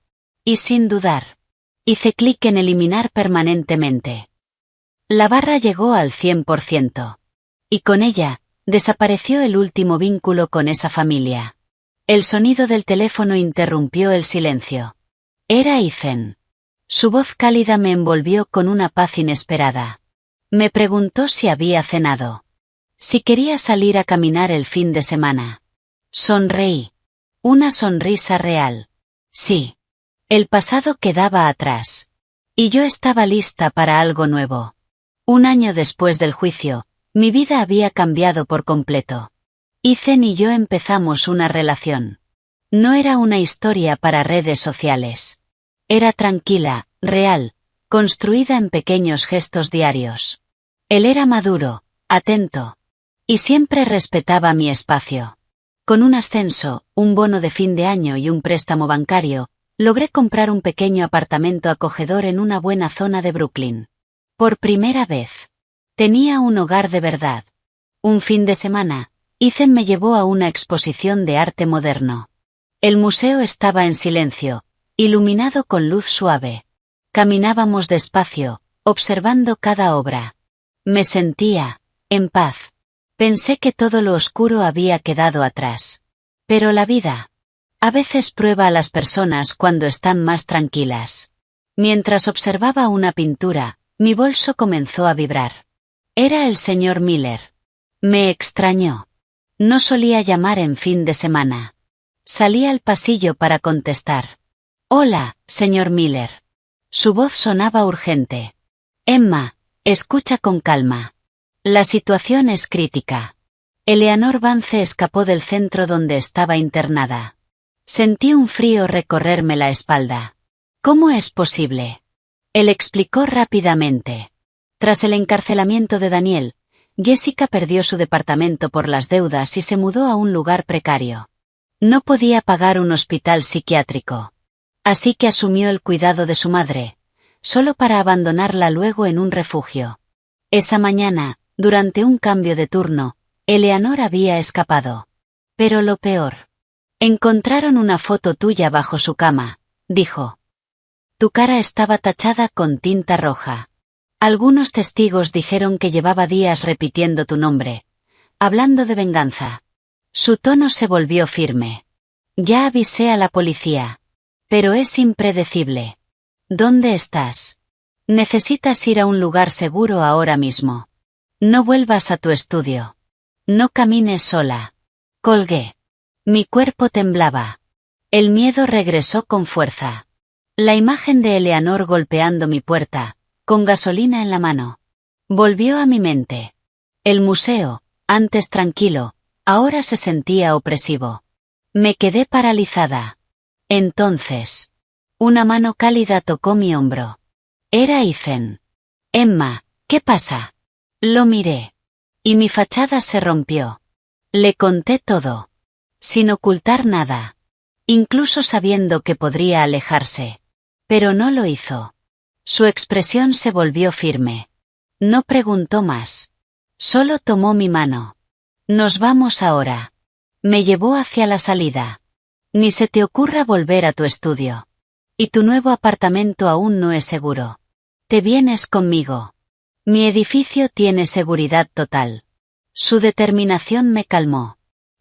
Y sin dudar, hice clic en eliminar permanentemente. La barra llegó al 100%. Y con ella, desapareció el último vínculo con esa familia. El sonido del teléfono interrumpió el silencio. Era Ethan. Su voz cálida me envolvió con una paz inesperada. Me preguntó si había cenado. Si quería salir a caminar el fin de semana. Sonreí. Una sonrisa real. Sí. El pasado quedaba atrás. Y yo estaba lista para algo nuevo. Un año después del juicio, mi vida había cambiado por completo. Ethan y yo empezamos una relación. No era una historia para redes sociales. Era tranquila, real, construida en pequeños gestos diarios. Él era maduro, atento. Y siempre respetaba mi espacio. Con un ascenso, un bono de fin de año y un préstamo bancario, logré comprar un pequeño apartamento acogedor en una buena zona de Brooklyn. Por primera vez. Tenía un hogar de verdad. Un fin de semana, Ethan me llevó a una exposición de arte moderno. El museo estaba en silencio, iluminado con luz suave. Caminábamos despacio, observando cada obra. Me sentía, en paz. Pensé que todo lo oscuro había quedado atrás. Pero la vida, a veces prueba a las personas cuando están más tranquilas. Mientras observaba una pintura, mi bolso comenzó a vibrar. Era el señor Miller. Me extrañó. No solía llamar en fin de semana. Salí al pasillo para contestar. Hola, señor Miller. Su voz sonaba urgente. Emma, escucha con calma. La situación es crítica. Eleanor Vance escapó del centro donde estaba internada. Sentí un frío recorrerme la espalda. ¿Cómo es posible? Él explicó rápidamente. Tras el encarcelamiento de Daniel, Jessica perdió su departamento por las deudas y se mudó a un lugar precario. No podía pagar un hospital psiquiátrico. Así que asumió el cuidado de su madre, solo para abandonarla luego en un refugio. Esa mañana, durante un cambio de turno, Eleanor había escapado. Pero lo peor. Encontraron una foto tuya bajo su cama, dijo. Tu cara estaba tachada con tinta roja. Algunos testigos dijeron que llevaba días repitiendo tu nombre, hablando de venganza. Su tono se volvió firme. Ya avisé a la policía. Pero es impredecible. ¿Dónde estás? Necesitas ir a un lugar seguro ahora mismo. No vuelvas a tu estudio. No camines sola. Colgué. Mi cuerpo temblaba. El miedo regresó con fuerza. La imagen de Eleanor golpeando mi puerta, con gasolina en la mano. Volvió a mi mente. El museo, antes tranquilo, ahora se sentía opresivo. Me quedé paralizada. Entonces, una mano cálida tocó mi hombro. Era Ethan. Emma, ¿qué pasa? Lo miré. Y mi fachada se rompió. Le conté todo. Sin ocultar nada. Incluso sabiendo que podría alejarse. Pero no lo hizo. Su expresión se volvió firme. No preguntó más. Solo tomó mi mano. Nos vamos ahora. Me llevó hacia la salida. Ni se te ocurra volver a tu estudio. Y tu nuevo apartamento aún no es seguro. Te vienes conmigo. Mi edificio tiene seguridad total. Su determinación me calmó.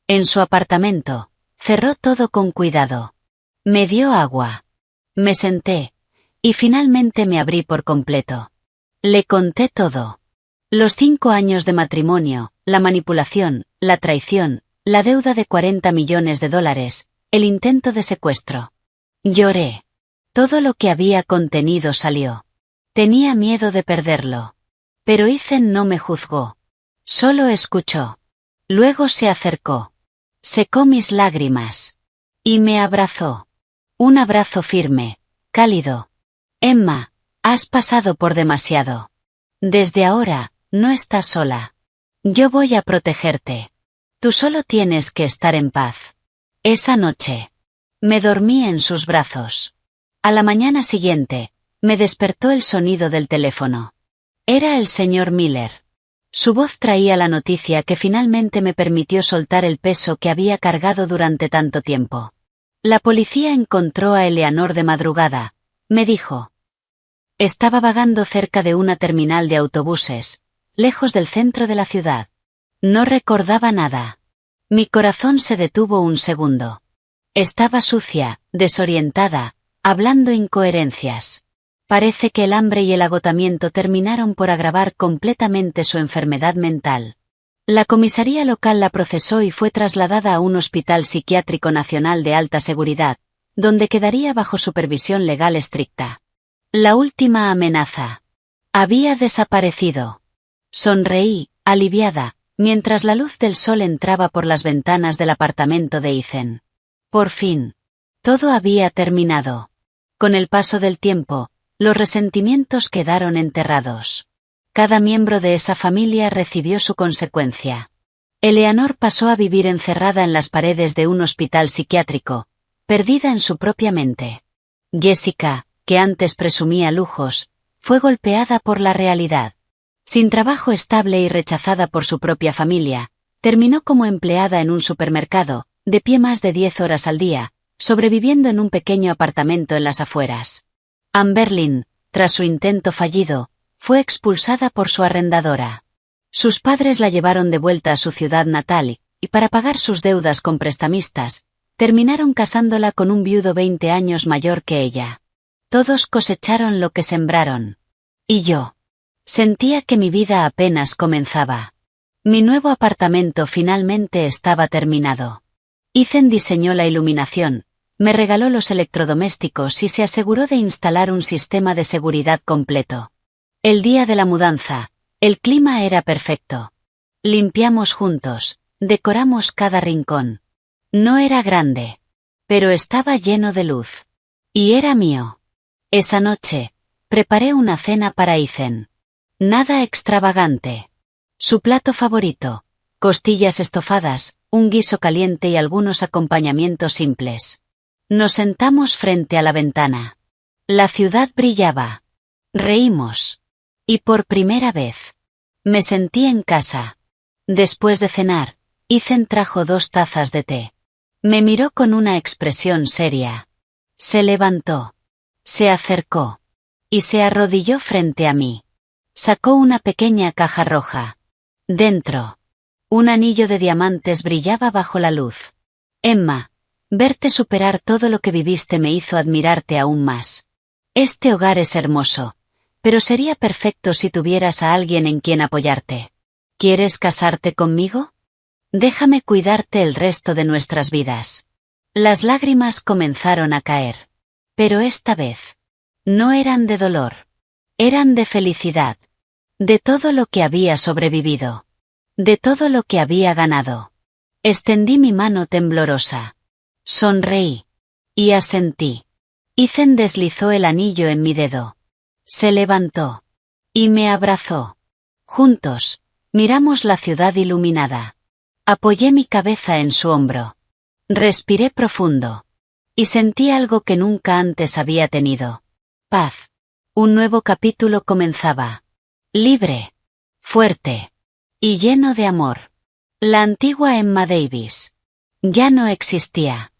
En su apartamento, cerró todo con cuidado. Me dio agua. Me senté. Y finalmente me abrí por completo. Le conté todo. Los 5 años de matrimonio, la manipulación, la traición, la deuda de $40 millones, el intento de secuestro. Lloré. Todo lo que había contenido salió. Tenía miedo de perderlo. Pero Ethan no me juzgó. Solo escuchó. Luego se acercó. Secó mis lágrimas. Y me abrazó. Un abrazo firme, cálido. Emma, has pasado por demasiado. Desde ahora, no estás sola. Yo voy a protegerte. Tú solo tienes que estar en paz. Esa noche. Me dormí en sus brazos. A la mañana siguiente, me despertó el sonido del teléfono. Era el señor Miller. Su voz traía la noticia que finalmente me permitió soltar el peso que había cargado durante tanto tiempo. La policía encontró a Eleanor de madrugada, me dijo. Estaba vagando cerca de una terminal de autobuses, lejos del centro de la ciudad. No recordaba nada. Mi corazón se detuvo un segundo. Estaba sucia, desorientada, hablando incoherencias. Parece que el hambre y el agotamiento terminaron por agravar completamente su enfermedad mental. La comisaría local la procesó y fue trasladada a un hospital psiquiátrico nacional de alta seguridad, donde quedaría bajo supervisión legal estricta. La última amenaza. Había desaparecido. Sonreí, aliviada, mientras la luz del sol entraba por las ventanas del apartamento de Ethan. Por fin. Todo había terminado. Con el paso del tiempo, los resentimientos quedaron enterrados. Cada miembro de esa familia recibió su consecuencia. Eleanor pasó a vivir encerrada en las paredes de un hospital psiquiátrico, perdida en su propia mente. Jessica, que antes presumía lujos, fue golpeada por la realidad. Sin trabajo estable y rechazada por su propia familia, terminó como empleada en un supermercado, de pie más de 10 horas al día, sobreviviendo en un pequeño apartamento en las afueras. Amberlyn, tras su intento fallido, fue expulsada por su arrendadora. Sus padres la llevaron de vuelta a su ciudad natal y para pagar sus deudas con prestamistas, terminaron casándola con un viudo 20 años mayor que ella. Todos cosecharon lo que sembraron. Y yo. Sentía que mi vida apenas comenzaba. Mi nuevo apartamento finalmente estaba terminado. Ethan diseñó la iluminación, me regaló los electrodomésticos y se aseguró de instalar un sistema de seguridad completo. El día de la mudanza, el clima era perfecto. Limpiamos juntos, decoramos cada rincón. No era grande, pero estaba lleno de luz. Y era mío. Esa noche, preparé una cena para Ethan. Nada extravagante. Su plato favorito, costillas estofadas, un guiso caliente y algunos acompañamientos simples. Nos sentamos frente a la ventana. La ciudad brillaba. Reímos. Y por primera vez, me sentí en casa. Después de cenar, Ethan trajo 2 tazas de té. Me miró con una expresión seria. Se levantó. Se acercó. Y se arrodilló frente a mí. Sacó una pequeña caja roja. Dentro. Un anillo de diamantes brillaba bajo la luz. Emma, verte superar todo lo que viviste me hizo admirarte aún más. Este hogar es hermoso, pero sería perfecto si tuvieras a alguien en quien apoyarte. ¿Quieres casarte conmigo? Déjame cuidarte el resto de nuestras vidas. Las lágrimas comenzaron a caer. Pero esta vez. No eran de dolor. Eran de felicidad. De todo lo que había sobrevivido. De todo lo que había ganado. Extendí mi mano temblorosa. Sonreí. Y asentí. Ethan deslizó el anillo en mi dedo. Se levantó. Y me abrazó. Juntos, miramos la ciudad iluminada. Apoyé mi cabeza en su hombro. Respiré profundo. Y sentí algo que nunca antes había tenido. Paz. Un nuevo capítulo comenzaba. Libre. Fuerte. Y lleno de amor. La antigua Emma Davis. Ya no existía.